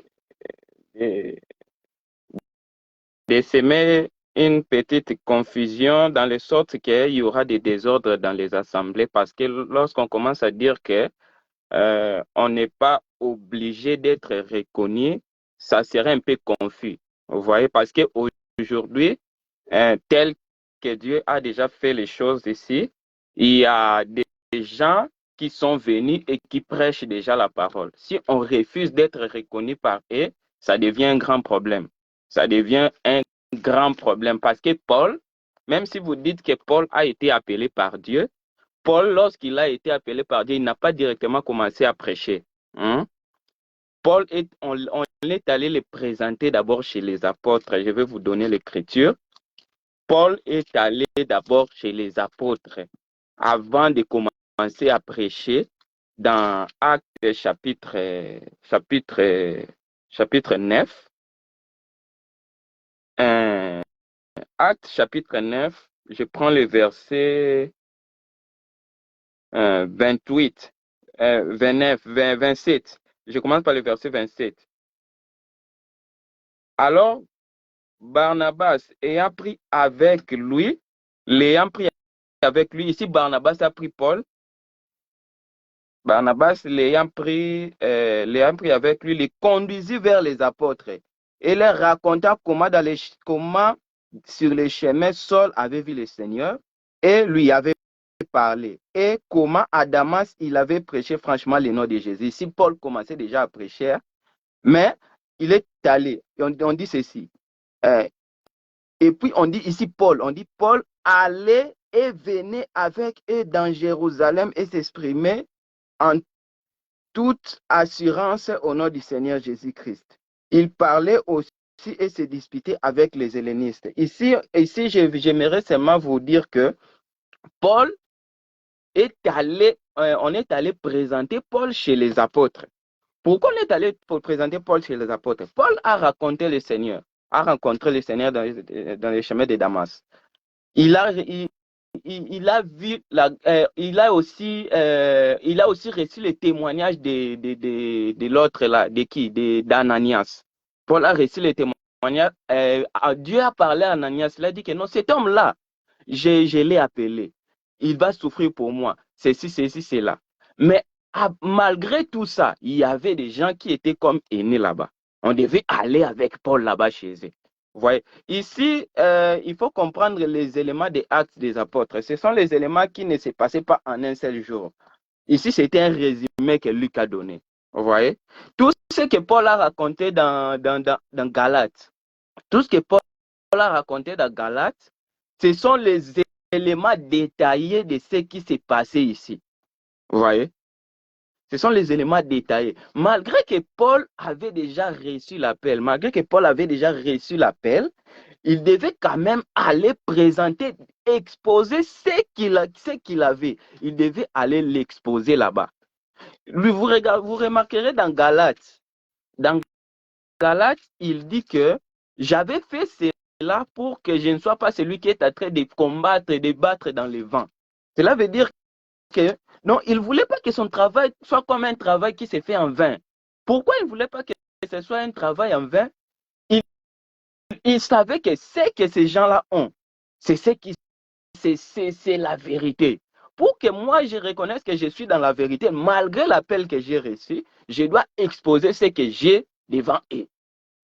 de semer une petite confusion dans le sorte qu'il y aura des désordres dans les assemblées parce que lorsqu'on commence à dire que on n'est pas obligé d'être reconnu, ça serait un peu confus. Vous voyez, parce qu'aujourd'hui, tel que Dieu a déjà fait les choses ici, il y a des gens qui sont venus et qui prêchent déjà la parole. Si on refuse d'être reconnu par eux, ça devient un grand problème. Ça devient un grand problème parce que Paul, même si vous dites que Paul a été appelé par Dieu, Paul, lorsqu'il a été appelé par Dieu, il n'a pas directement commencé à prêcher. Paul, on est allé le présenter d'abord chez les apôtres. Je vais vous donner l'écriture. Paul est allé d'abord chez les apôtres avant de commencer à prêcher dans Actes chapitre 9. Actes chapitre 9, je prends le verset 28, 29, 27. Je commence par le verset 27. Alors, Barnabas ayant pris avec lui, ici Barnabas a pris Paul, Barnabas l'ayant pris avec lui, les conduisit vers les apôtres et leur raconta comment sur les chemins Saul avait vu le Seigneur et lui avait parlé et comment à Damas il avait prêché franchement le nom de Jésus. Ici Paul commençait déjà à prêcher, mais il est allé, on dit ceci. Et puis on dit ici Paul allait et venait avec eux dans Jérusalem et s'exprimait en toute assurance au nom du Seigneur Jésus-Christ. Il parlait aussi et se disputait avec les hellénistes. Ici j'aimerais seulement vous dire que Paul on est allé présenter Paul chez les apôtres. Pourquoi on est allé présenter Paul chez les apôtres? Paul a raconté le Seigneur, a rencontré le Seigneur dans les chemins de Damas. Il a vu il a aussi reçu le témoignage de l'autre là, d'Ananias. Paul a reçu le témoignage. Dieu a parlé à Ananias. Il a dit que non, cet homme-là, je l'ai appelé. Il va souffrir pour moi. Ceci, cela. Mais malgré tout ça, il y avait des gens qui étaient comme aînés là-bas. On devait aller avec Paul là-bas chez eux. Vous voyez, ici, il faut comprendre les éléments des actes des apôtres. Ce sont les éléments qui ne se passaient pas en un seul jour. Ici, c'était un résumé que Luc a donné. Vous voyez, tout ce que Paul a raconté dans Galates, tout ce que Paul a raconté dans Galates, ce sont les éléments détaillés de ce qui s'est passé ici. Vous voyez, Ce sont les éléments détaillés. Malgré que Paul avait déjà reçu l'appel, il devait quand même aller présenter, exposer ce qu'il avait. Il devait aller l'exposer là-bas. Vous remarquerez dans Galates, il dit que j'avais fait cela pour que je ne sois pas celui qui est en train de combattre et de battre dans le vent. Cela veut dire que non, il ne voulait pas que son travail soit comme un travail qui s'est fait en vain. Pourquoi il ne voulait pas que ce soit un travail en vain? Il savait que ce que ces gens-là ont, c'est la vérité. Pour que moi, je reconnaisse que je suis dans la vérité, malgré l'appel que j'ai reçu, je dois exposer ce que j'ai devant eux.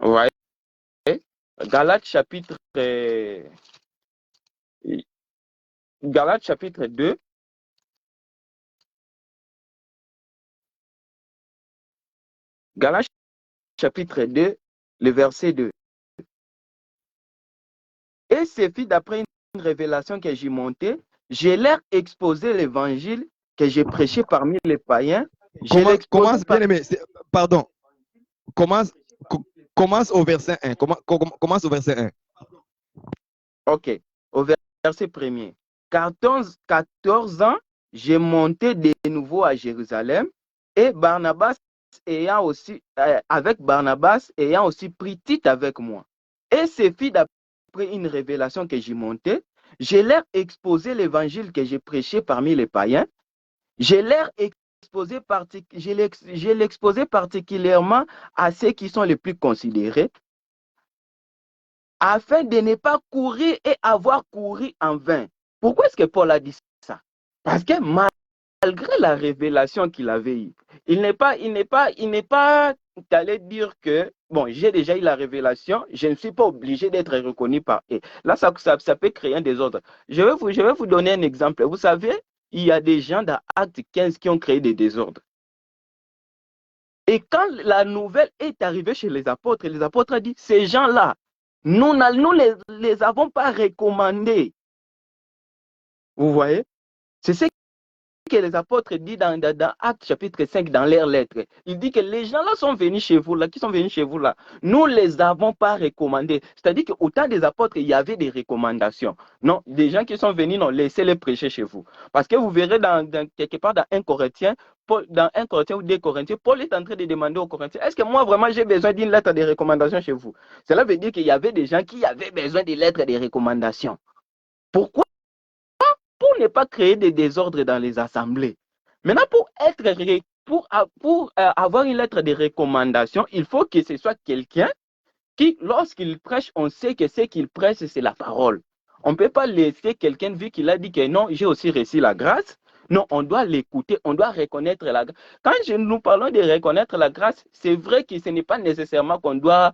Ouais. Galates chapitre 2. Galates chapitre 2, le verset 2. Et c'est fait d'après une révélation que j'ai montée, j'ai leur exposé l'évangile que j'ai prêché parmi les païens. Commence, bien aimé, pardon, commence au verset 1. Commence au verset 1. Ok, au verset 1er. 14 ans, j'ai monté de nouveau à Jérusalem et Barnabas avec Barnabas ayant aussi pris Tite avec moi. Et c'est fait d'après une révélation que j'ai montée, j'ai leur exposé l'évangile que j'ai prêché parmi les païens. J'ai l'exposé particulièrement à ceux qui sont les plus considérés, afin de ne pas courir et avoir couru en vain. Pourquoi est-ce que Paul a dit ça? Parce que malgré la révélation qu'il avait eue, il n'est pas allé dire que, bon, j'ai déjà eu la révélation, je ne suis pas obligé d'être reconnu par eux. Là, ça peut créer un désordre. Je vais vous donner un exemple. Vous savez, il y a des gens dans Acte 15 qui ont créé des désordres. Et quand la nouvelle est arrivée chez les apôtres ont dit, ces gens-là, nous ne les avons pas recommandés. Vous voyez? C'est ce que les apôtres disent dans Actes chapitre 5, dans leurs lettres. Il dit que les gens-là sont venus chez vous, là, qui sont venus chez vous là, nous ne les avons pas recommandés. C'est-à-dire qu'au temps des apôtres, il y avait des recommandations. Non, des gens qui sont venus, non, laissez-les prêcher chez vous. Parce que vous verrez quelque part dans 1 Corinthiens, dans 1 Corinthiens ou 2 Corinthiens, Paul est en train de demander aux Corinthiens, est-ce que moi vraiment j'ai besoin d'une lettre de recommandation chez vous? Cela veut dire qu'il y avait des gens qui avaient besoin de lettres de recommandation. Pourquoi? Pour ne pas créer des désordres dans les assemblées. Maintenant, pour avoir une lettre de recommandation, il faut que ce soit quelqu'un qui, lorsqu'il prêche, on sait que ce qu'il prêche, c'est la parole. On ne peut pas laisser quelqu'un, vu qu'il a dit que non, j'ai aussi reçu la grâce. Non, on doit l'écouter, on doit reconnaître la grâce. Quand nous parlons de reconnaître la grâce, c'est vrai que ce n'est pas nécessairement qu'on doit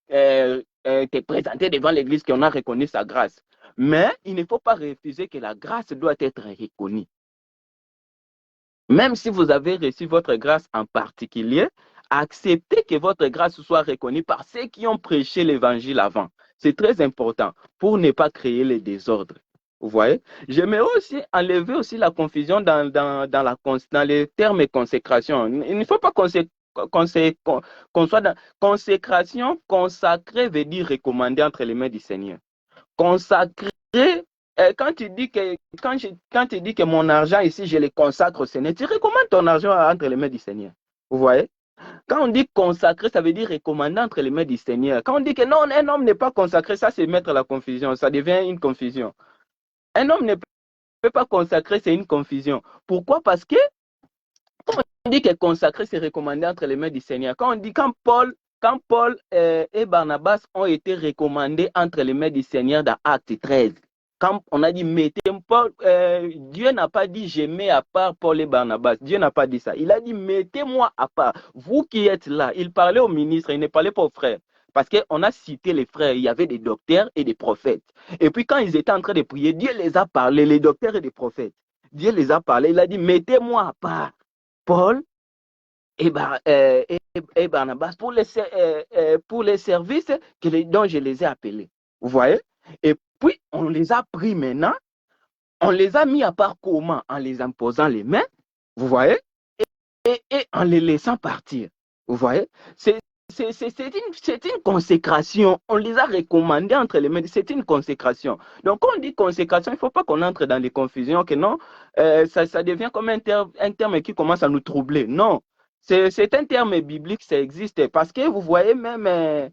te présenter devant l'église qu'on a reconnu sa grâce. Mais il ne faut pas refuser que la grâce doit être reconnue. Même si vous avez reçu votre grâce en particulier, acceptez que votre grâce soit reconnue par ceux qui ont prêché l'évangile avant. C'est très important pour ne pas créer les désordres. Vous voyez? J'aimerais aussi enlever aussi la confusion dans les termes consécration. Il ne faut pas qu'on soit dans consécration. Consacrer veut dire recommander entre les mains du Seigneur. Consacrer, quand tu dis que mon argent ici, je le consacre au Seigneur, tu recommandes ton argent entre les mains du Seigneur. Vous voyez? Quand on dit consacrer, ça veut dire recommander entre les mains du Seigneur. Quand on dit que non, un homme n'est pas consacré, ça c'est mettre la confusion, ça devient une confusion. Un homme ne peut pas consacrer, c'est une confusion. Pourquoi? Parce que quand on dit que consacrer, c'est recommander entre les mains du Seigneur. Quand Paul et Barnabas ont été recommandés entre les mains du Seigneur dans Acte 13, quand on a dit mettez Paul, Dieu n'a pas dit je mets à part Paul et Barnabas. Dieu n'a pas dit ça. Il a dit mettez-moi à part. Vous qui êtes là, il parlait aux ministres, il ne parlait pas aux frères. Parce qu'on a cité les frères, il y avait des docteurs et des prophètes. Et puis quand ils étaient en train de prier, Dieu les a parlé, les docteurs et les prophètes. Dieu les a parlé, il a dit mettez-moi à part Paul et Barnabas pour les services dont je les ai appelés. Vous voyez? Et puis, on les a pris maintenant, on les a mis à part comment? En les imposant les mains, vous voyez? et en les laissant partir. Vous voyez, c'est une consécration. On les a recommandés entre les mains. C'est une consécration. Donc, quand on dit consécration, il ne faut pas qu'on entre dans les confusions, que non, ça devient comme un terme qui commence à nous troubler. Non, c'est un terme biblique, ça existe. Parce que vous voyez même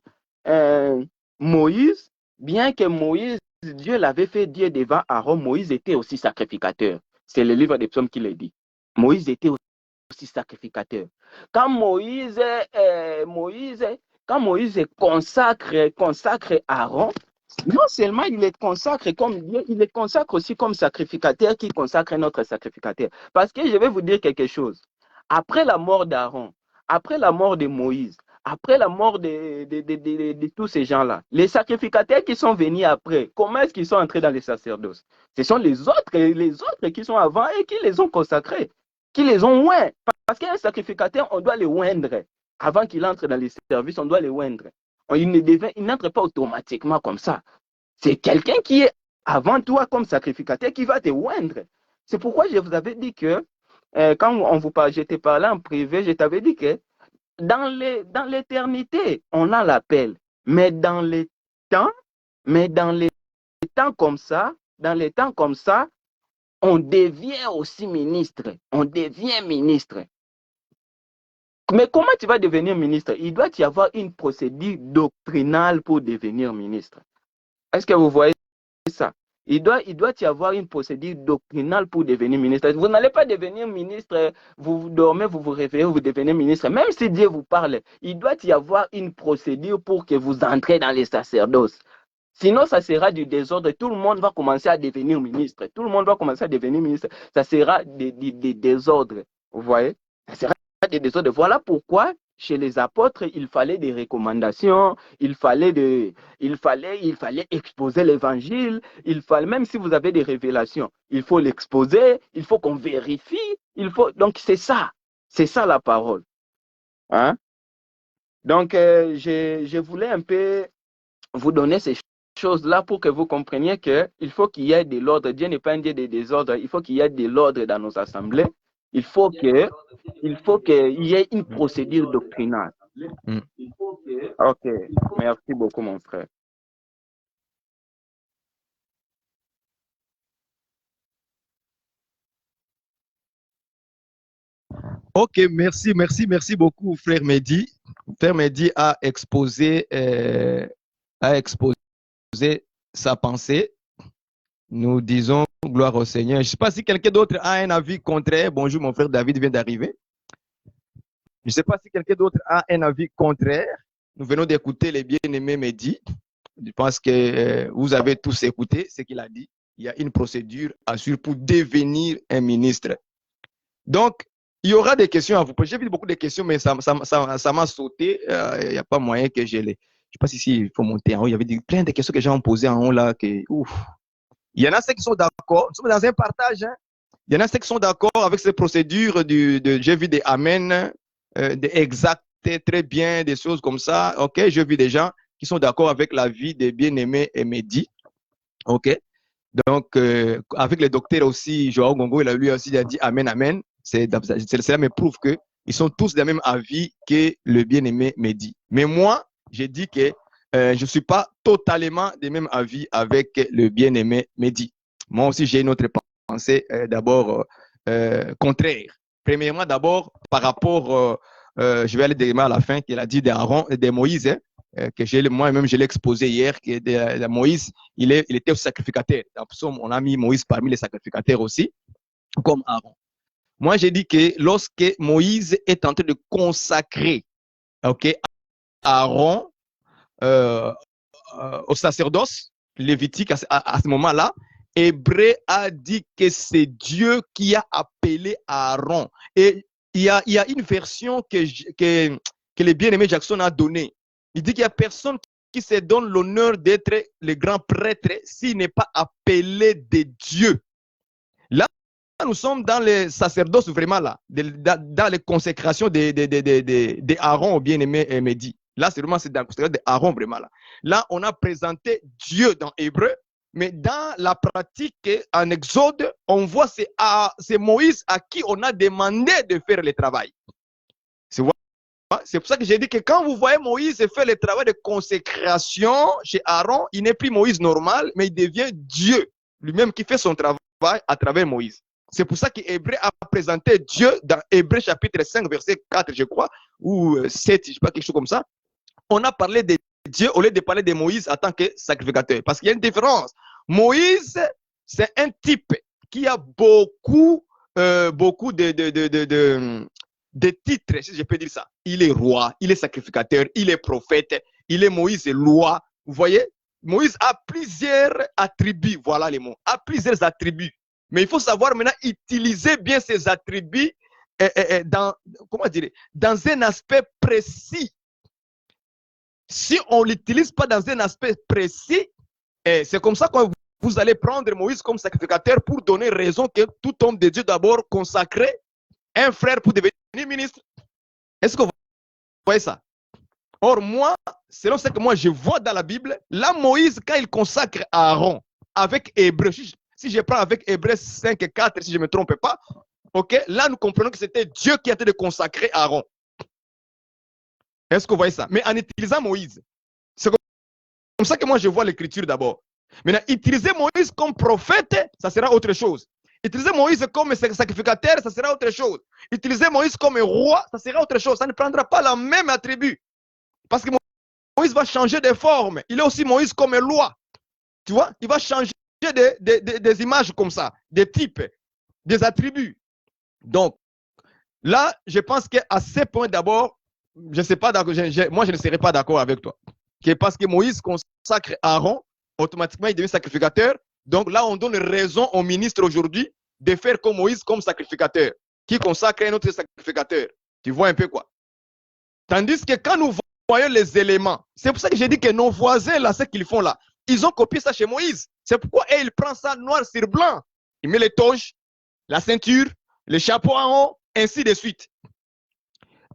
Moïse, bien que Moïse, Dieu l'avait fait dire devant Aaron, Moïse était aussi sacrificateur. C'est le livre des psaumes qui le dit. Moïse était aussi sacrificateur. Quand Moïse consacre Aaron, non seulement il est consacre comme Dieu, il est consacre aussi comme sacrificateur qui consacre notre sacrificateur. Parce que je vais vous dire quelque chose. Après la mort d'Aaron, après la mort de Moïse, après la mort de tous ces gens-là, les sacrificateurs qui sont venus après, comment est-ce qu'ils sont entrés dans les sacerdoces? Ce sont les autres qui sont avant et qui les ont consacrés, qui les ont oints. Parce qu'un sacrificateur, on doit les oindre. Avant qu'il entre dans les services, on doit les oindre. Il n'entre pas automatiquement comme ça. C'est quelqu'un qui est avant toi comme sacrificateur qui va te oindre. C'est pourquoi je vous avais dit que, quand je t'ai parlé en privé, je t'avais dit que dans l'éternité, on a l'appel. Mais dans les temps comme ça, on devient aussi ministre. On devient ministre. Mais comment tu vas devenir ministre? Il doit y avoir une procédure doctrinale pour devenir ministre. Est-ce que vous voyez ça? Il doit y avoir une procédure doctrinale pour devenir ministre. Vous n'allez pas devenir ministre, vous dormez, vous vous réveillez, vous devenez ministre. Même si Dieu vous parle, il doit y avoir une procédure pour que vous entrez dans les sacerdoces. Sinon, ça sera du désordre. Tout le monde va commencer à devenir ministre. Tout le monde va commencer à devenir ministre. Ça sera des désordres. Vous voyez? Ça sera des désordres. Voilà pourquoi, chez les apôtres, il fallait des recommandations, il fallait exposer l'évangile, même si vous avez des révélations, il faut l'exposer, il faut qu'on vérifie, donc c'est ça la parole. Hein? Donc, je voulais un peu vous donner ces choses-là pour que vous compreniez qu'il faut qu'il y ait de l'ordre. Dieu n'est pas un Dieu de désordre, il faut qu'il y ait de l'ordre dans nos assemblées. Il faut qu'il y ait une procédure doctrinale. Ok, merci beaucoup mon frère. Ok, merci beaucoup, frère Mehdi. Frère Mehdi a exposé sa pensée. Nous disons gloire au Seigneur. Je ne sais pas si quelqu'un d'autre a un avis contraire. Bonjour, mon frère David vient d'arriver. Je ne sais pas si quelqu'un d'autre a un avis contraire. Nous venons d'écouter les bien-aimés Mehdi. Je pense que vous avez tous écouté ce qu'il a dit. Il y a une procédure à suivre pour devenir un ministre. Donc, il y aura des questions à vous poser. J'ai vu beaucoup de questions, mais ça m'a sauté. Il n'y a pas moyen que je les... Je ne sais pas si il faut monter en haut. Il y avait plein de questions que les gens ont posées en haut là. Ouf. Il y en a ceux qui sont d'accord. Nous sommes dans un partage. Hein. Il y en a ceux qui sont d'accord avec ces procédures. J'ai vu des amen, des exacts, très bien, des choses comme ça. Ok, j'ai vu des gens qui sont d'accord avec la vie des bien-aimés et Mehdi. Ok. Donc, avec le docteur aussi, Joao Gongo, lui aussi, il a dit amen, amen. Cela me prouve qu'ils sont tous du même avis que le bien-aimé Mehdi. Mais moi, j'ai dit que je ne suis pas totalement du même avis avec le bien-aimé Mehdi. Moi aussi, j'ai une autre pensée d'abord contraire. Premièrement, d'abord, par rapport, je vais aller directement à la fin, qu'il a dit d'Aaron et de Moïse, hein, que moi-même, je l'ai exposé hier, que de Moïse, il était au sacrificateur. On a mis Moïse parmi les sacrificateurs aussi, comme Aaron. Moi, j'ai dit que lorsque Moïse est en train de consacrer Aaron au sacerdoce lévitique à ce moment-là, Hébreu a dit que c'est Dieu qui a appelé Aaron. Et il y a une version que le bien-aimé Jackson a donnée. Il dit qu'il n'y a personne qui se donne l'honneur d'être le grand prêtre s'il n'est pas appelé de Dieu. Là, nous sommes dans le sacerdoce vraiment là, dans les consécrations d'Aaron au bien-aimé Mehdi. Là, c'est vraiment dans le sacerdoce d'Aaron vraiment là. Là, on a présenté Dieu dans Hébreu mais dans la pratique, en Exode, on voit c'est Moïse à qui on a demandé de faire le travail. C'est pour ça que j'ai dit que quand vous voyez Moïse faire le travail de consécration chez Aaron, il n'est plus Moïse normal, mais il devient Dieu lui-même qui fait son travail à travers Moïse. C'est pour ça qu'Hébreu a présenté Dieu dans Hébreu chapitre 5, verset 4, je crois, ou 7, je ne sais pas, quelque chose comme ça. On a parlé de Dieu au lieu de parler de Moïse en tant que sacrificateur. Parce qu'il y a une différence. Moïse, c'est un type qui a beaucoup de titres, si je peux dire ça. Il est roi, il est sacrificateur, il est prophète, il est Moïse loi. Vous voyez, Moïse a plusieurs attributs, voilà les mots, a plusieurs attributs. Mais il faut savoir maintenant utiliser bien ces attributs dans un aspect précis. Si on ne l'utilise pas dans un aspect précis, c'est comme ça que vous allez prendre Moïse comme sacrificateur pour donner raison que tout homme de Dieu d'abord consacré un frère pour devenir ministre. Est-ce que vous voyez ça? Or, moi, selon ce que moi je vois dans la Bible, là, Moïse, quand il consacre Aaron avec Hébreu, si je prends avec Hébreu 5 et 4, si je ne me trompe pas, ok, là, nous comprenons que c'était Dieu qui a été de consacrer Aaron. Est-ce que vous voyez ça? Mais en utilisant Moïse, c'est comme ça que moi je vois l'écriture d'abord. Maintenant, utiliser Moïse comme prophète, ça sera autre chose. Utiliser Moïse comme sacrificateur, ça sera autre chose. Utiliser Moïse comme roi, ça sera autre chose. Ça ne prendra pas la même attribut. Parce que Moïse va changer de forme. Il est aussi Moïse comme loi. Tu vois, il va changer des images comme ça, des types, des attributs. Donc, là, je pense qu'à ce point d'abord, je ne sais pas d'accord, moi je ne serai pas d'accord avec toi. Parce que Moïse consacre Aaron, automatiquement il devient sacrificateur. Donc là, on donne raison au ministre aujourd'hui de faire comme Moïse comme sacrificateur, qui consacre un autre sacrificateur. Tu vois un peu quoi? Tandis que quand nous voyons les éléments, c'est pour ça que j'ai dit que nos voisins, là, ce qu'ils font là, ils ont copié ça chez Moïse. C'est pourquoi il prend ça noir sur blanc. Il met les toges, la ceinture, le chapeau en haut, ainsi de suite.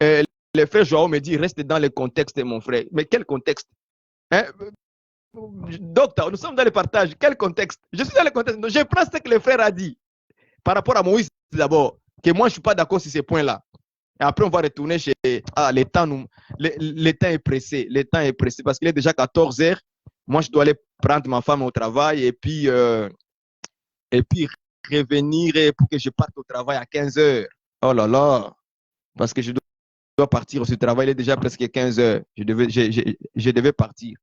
Les frères Joao me dit, reste dans le contexte, mon frère. Mais quel contexte? Docteur, nous sommes dans le partage. Quel contexte? Je suis dans le contexte. Je prends ce que le frère a dit par rapport à Moïse d'abord, que moi je ne suis pas d'accord sur ces points-là. Et après, on va retourner chez. Ah, le temps est pressé. Le temps est pressé parce qu'il est déjà 14 heures. Moi, je dois aller prendre ma femme au travail et puis revenir pour que je parte au travail à 15 heures. Oh là là. Parce que je dois partir au travail. Il est déjà presque 15 heures. Je devais partir.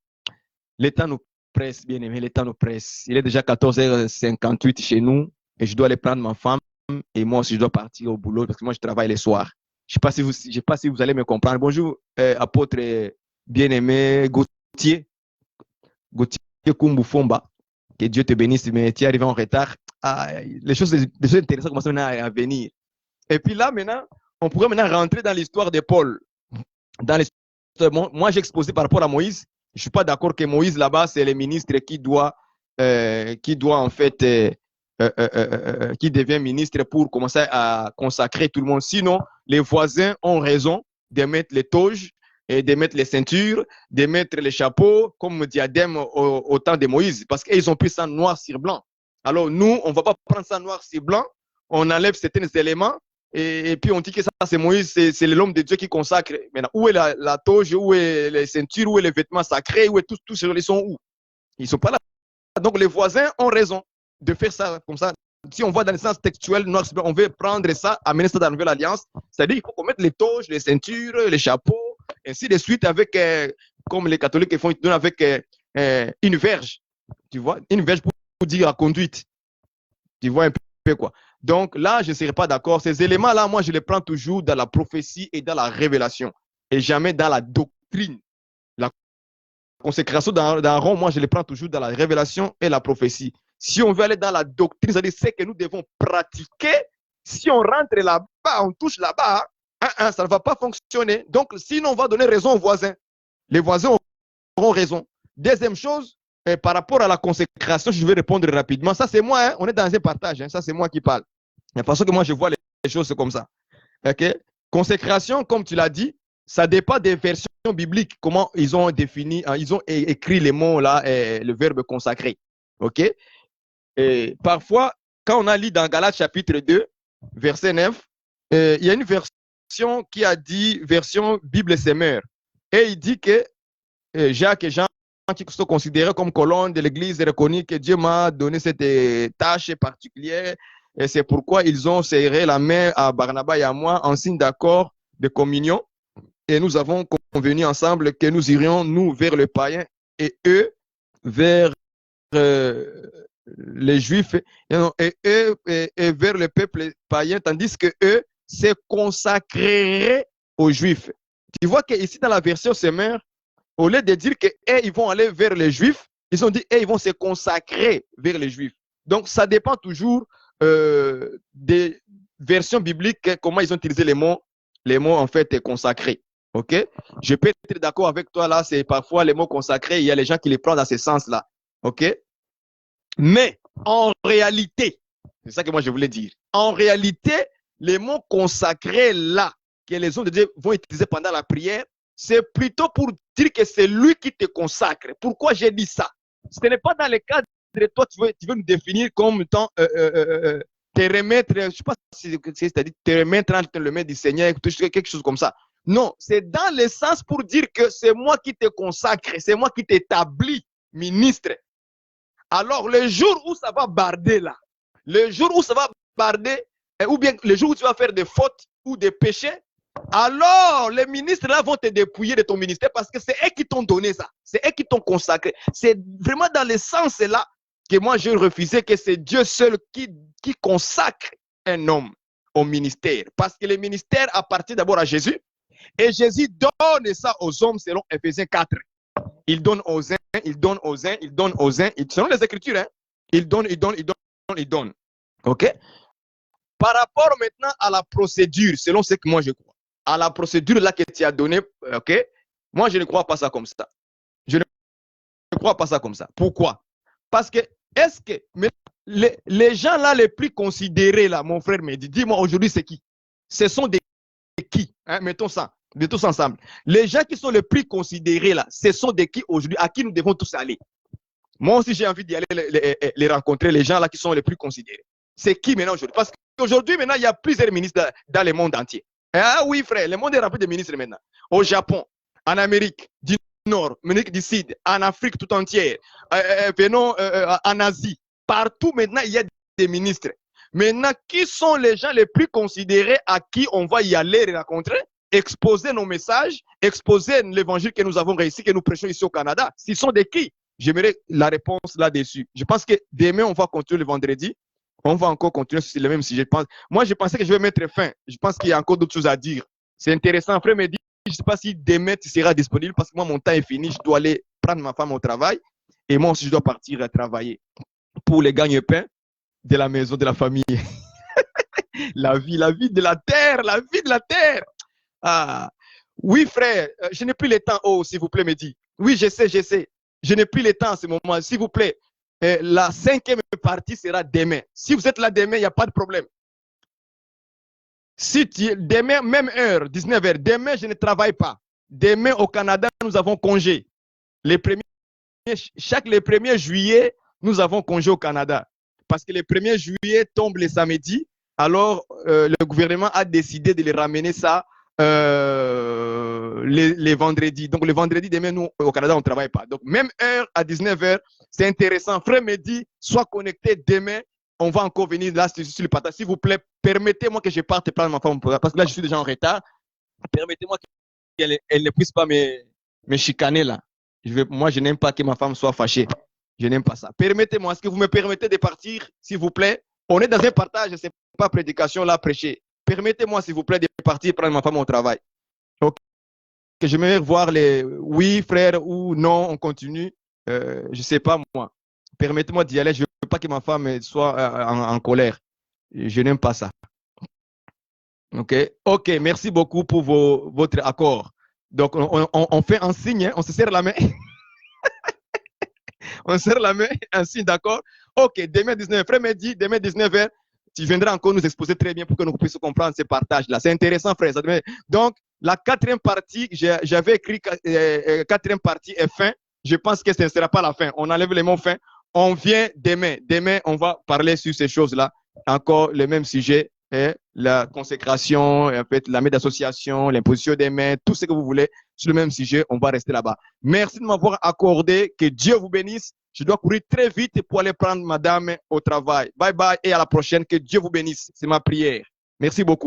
Le temps nous presse, bien aimé. Le temps nous presse. Il est déjà 14h58 chez nous et je dois aller prendre ma femme et moi aussi, je dois partir au boulot parce que moi, je travaille les soirs. Je ne sais pas si vous allez me comprendre. Bonjour, apôtre bien-aimé Gauthier Kumbufomba. Que Dieu te bénisse, mais tu es arrivé en retard. Ah, les choses intéressantes commencent maintenant à venir. Et puis là, maintenant, on pourrait maintenant rentrer dans l'histoire de Paul. Moi, j'ai exposé par rapport à Moïse. Je ne suis pas d'accord que Moïse, là-bas, c'est le ministre qui doit en fait... qui devient ministre pour commencer à consacrer tout le monde. Sinon, les voisins ont raison de mettre les toges et de mettre les ceintures, de mettre les chapeaux comme diadème au temps de Moïse, parce qu'ils ont pris ça noir sur blanc. Alors nous, on ne va pas prendre ça noir sur blanc, on enlève certains éléments et puis on dit que ça, c'est Moïse, c'est l'homme de Dieu qui consacre. Maintenant, où est la toge, où est les ceintures, où est les vêtements sacrés, où est tous ces gens, ils sont où? Ils ne sont pas là. Donc les voisins ont raison de faire ça comme ça. Si on voit dans le sens textuel, on veut prendre ça, amener ça dans la nouvelle alliance, c'est-à-dire qu'il faut qu'on mette les toges, les ceintures, les chapeaux, ainsi de suite, avec, comme les catholiques font, ils donnent avec une verge, tu vois, une verge pour dire la conduite. Tu vois un peu quoi. Donc là, je ne serais pas d'accord. Ces éléments-là, moi, je les prends toujours dans la prophétie et dans la révélation, et jamais dans la doctrine. La consécration d'Aaron, moi, je les prends toujours dans la révélation et la prophétie. Si on veut aller dans la doctrine, c'est-à-dire ce que nous devons pratiquer, si on rentre là-bas, on touche là-bas, ça ne va pas fonctionner. Donc, sinon, on va donner raison aux voisins. Les voisins auront raison. Deuxième chose, par rapport à la consécration, je vais répondre rapidement. Ça, c'est moi, on est dans un partage, ça, c'est moi qui parle. De façon que moi, je vois les choses comme ça. Okay? Consécration, comme tu l'as dit, ça dépend des versions bibliques, comment ils ont défini, ils ont écrit les mots là, le verbe consacré. OK? Et parfois, quand on a lu dans Galates chapitre 2, verset 9, il y a une version qui a dit, version Bible Semeur. Et il dit que Jacques et Jean, qui sont considérés comme colonnes de l'Église, reconnus que Dieu m'a donné cette tâche particulière. Et c'est pourquoi ils ont serré la main à Barnabas et à moi en signe d'accord de communion. Et nous avons convenu ensemble que nous irions, nous, vers le païen et eux, vers les Juifs, et vers le peuple païen, tandis que eux se consacreraient aux Juifs. Tu vois qu'ici, dans la version Semeur, au lieu de dire qu'ils vont aller vers les Juifs, ils ont dit qu'ils vont se consacrer vers les Juifs. Donc, ça dépend toujours des versions bibliques, comment ils ont utilisé les mots en fait consacrés. OK? Je peux être d'accord avec toi là, c'est parfois les mots consacrés, il y a les gens qui les prennent dans ce sens-là. OK? Mais en réalité, c'est ça que moi je voulais dire. En réalité, les mots consacrés là, que les hommes de Dieu vont utiliser pendant la prière, c'est plutôt pour dire que c'est lui qui te consacre. Pourquoi j'ai dit ça? Ce n'est pas dans le cadre de toi, tu veux nous définir comme étant te remettre, je ne sais pas si c'est-à-dire te remettre entre les mains du Seigneur, quelque chose comme ça. Non, c'est dans le sens pour dire que c'est moi qui te consacre, c'est moi qui t'établis ministre. Alors, le jour où ça va barder là, le jour où ça va barder, ou bien le jour où tu vas faire des fautes ou des péchés, alors les ministres là vont te dépouiller de ton ministère parce que c'est eux qui t'ont donné ça, c'est eux qui t'ont consacré. C'est vraiment dans le sens là que moi j'ai refusé que c'est Dieu seul qui consacre un homme au ministère. Parce que le ministère appartient d'abord à Jésus et Jésus donne ça aux hommes selon Éphésiens 4. Il donne aux uns, il donne aux uns, il donne aux uns, selon les Écritures, hein, il donne, il donne, il donne, il donne. OK? Par rapport maintenant à la procédure, selon ce que moi je crois, à la procédure là que tu as donnée, OK? Moi, je ne crois pas ça comme ça. Je ne crois pas ça comme ça. Pourquoi? Parce que, est-ce que les gens là les plus considérés là, mon frère me dit, dis-moi aujourd'hui c'est qui? Ce sont des qui? Hein? Mettons ça tous ensemble. Les gens qui sont les plus considérés là, ce sont des qui aujourd'hui, à qui nous devons tous aller? Moi aussi, j'ai envie d'y aller les rencontrer, les gens là qui sont les plus considérés. C'est qui maintenant aujourd'hui? Parce qu'aujourd'hui, maintenant, il y a plusieurs ministres dans le monde entier. Ah oui, frère, le monde est rempli de ministres maintenant. Au Japon, en Amérique du Nord, en Amérique du Sud, en Afrique tout entière, venons en Asie. Partout maintenant, il y a des ministres. Maintenant, qui sont les gens les plus considérés à qui on va y aller les rencontrer? Exposer nos messages, exposer l'évangile que nous avons réussi, que nous prêchons ici au Canada. S'ils sont de qui? J'aimerais la réponse là-dessus. Je pense que demain, on va continuer le vendredi. On va encore continuer sur le même sujet. Moi, je pensais que je vais mettre fin. Je pense qu'il y a encore d'autres choses à dire. C'est intéressant. Frère me dit, je ne sais pas si demain tu seras disponible parce que moi, mon temps est fini. Je dois aller prendre ma femme au travail. Et moi aussi, je dois partir à travailler pour les gagne-pain de la maison, de la famille. la vie de la terre, la vie de la terre. Ah, oui, frère, je n'ai plus le temps. Oh, s'il vous plaît, me dit. Oui, je sais. Je n'ai plus le temps en ce moment. S'il vous plaît, la 5e partie sera demain. Si vous êtes là demain, il n'y a pas de problème. Si demain, même heure, 19h, demain, je ne travaille pas. Demain, au Canada, nous avons congé. Le 1er juillet, nous avons congé au Canada. Parce que le 1er juillet tombe le samedi. Alors, le gouvernement a décidé de les ramener ça les vendredis. Donc, le vendredi, demain, nous, au Canada, on ne travaille pas. Donc, même heure à 19h, c'est intéressant. Frère Mehdi, sois connecté demain. On va encore venir là sur le partage. S'il vous plaît, permettez-moi que je parte prendre ma femme. Parce que là, je suis déjà en retard. Permettez-moi qu'elle ne puisse pas me chicaner là. Moi, je n'aime pas que ma femme soit fâchée. Je n'aime pas ça. Permettez-moi, est-ce que vous me permettez de partir, s'il vous plaît? On est dans un partage, ce n'est pas prédication là, prêcher. Permettez-moi, s'il vous plaît, de partir prendre ma femme au travail. Ok. Je vais voir les oui, frère, ou non, on continue. Je ne sais pas, moi. Permettez-moi d'y aller. Je ne veux pas que ma femme soit en colère. Je n'aime pas ça. Ok, merci beaucoup pour votre accord. Donc, on fait un signe, hein? On se serre la main. On serre la main, un signe, d'accord? Ok, demain 19h, frère Mehdi, demain 19h, tu viendras encore nous exposer très bien pour que nous puissions comprendre ces partages-là. C'est intéressant, frère. Donc, la 4e partie, j'avais écrit 4e partie est fin. Je pense que ce ne sera pas la fin. On enlève les mots fin. On vient demain. Demain, on va parler sur ces choses-là. Encore le même sujet, la consécration, en fait, la main d'association, l'imposition des mains, tout ce que vous voulez sur le même sujet. On va rester là-bas. Merci de m'avoir accordé. Que Dieu vous bénisse. Je dois courir très vite pour aller prendre madame au travail. Bye bye et à la prochaine. Que Dieu vous bénisse. C'est ma prière. Merci beaucoup.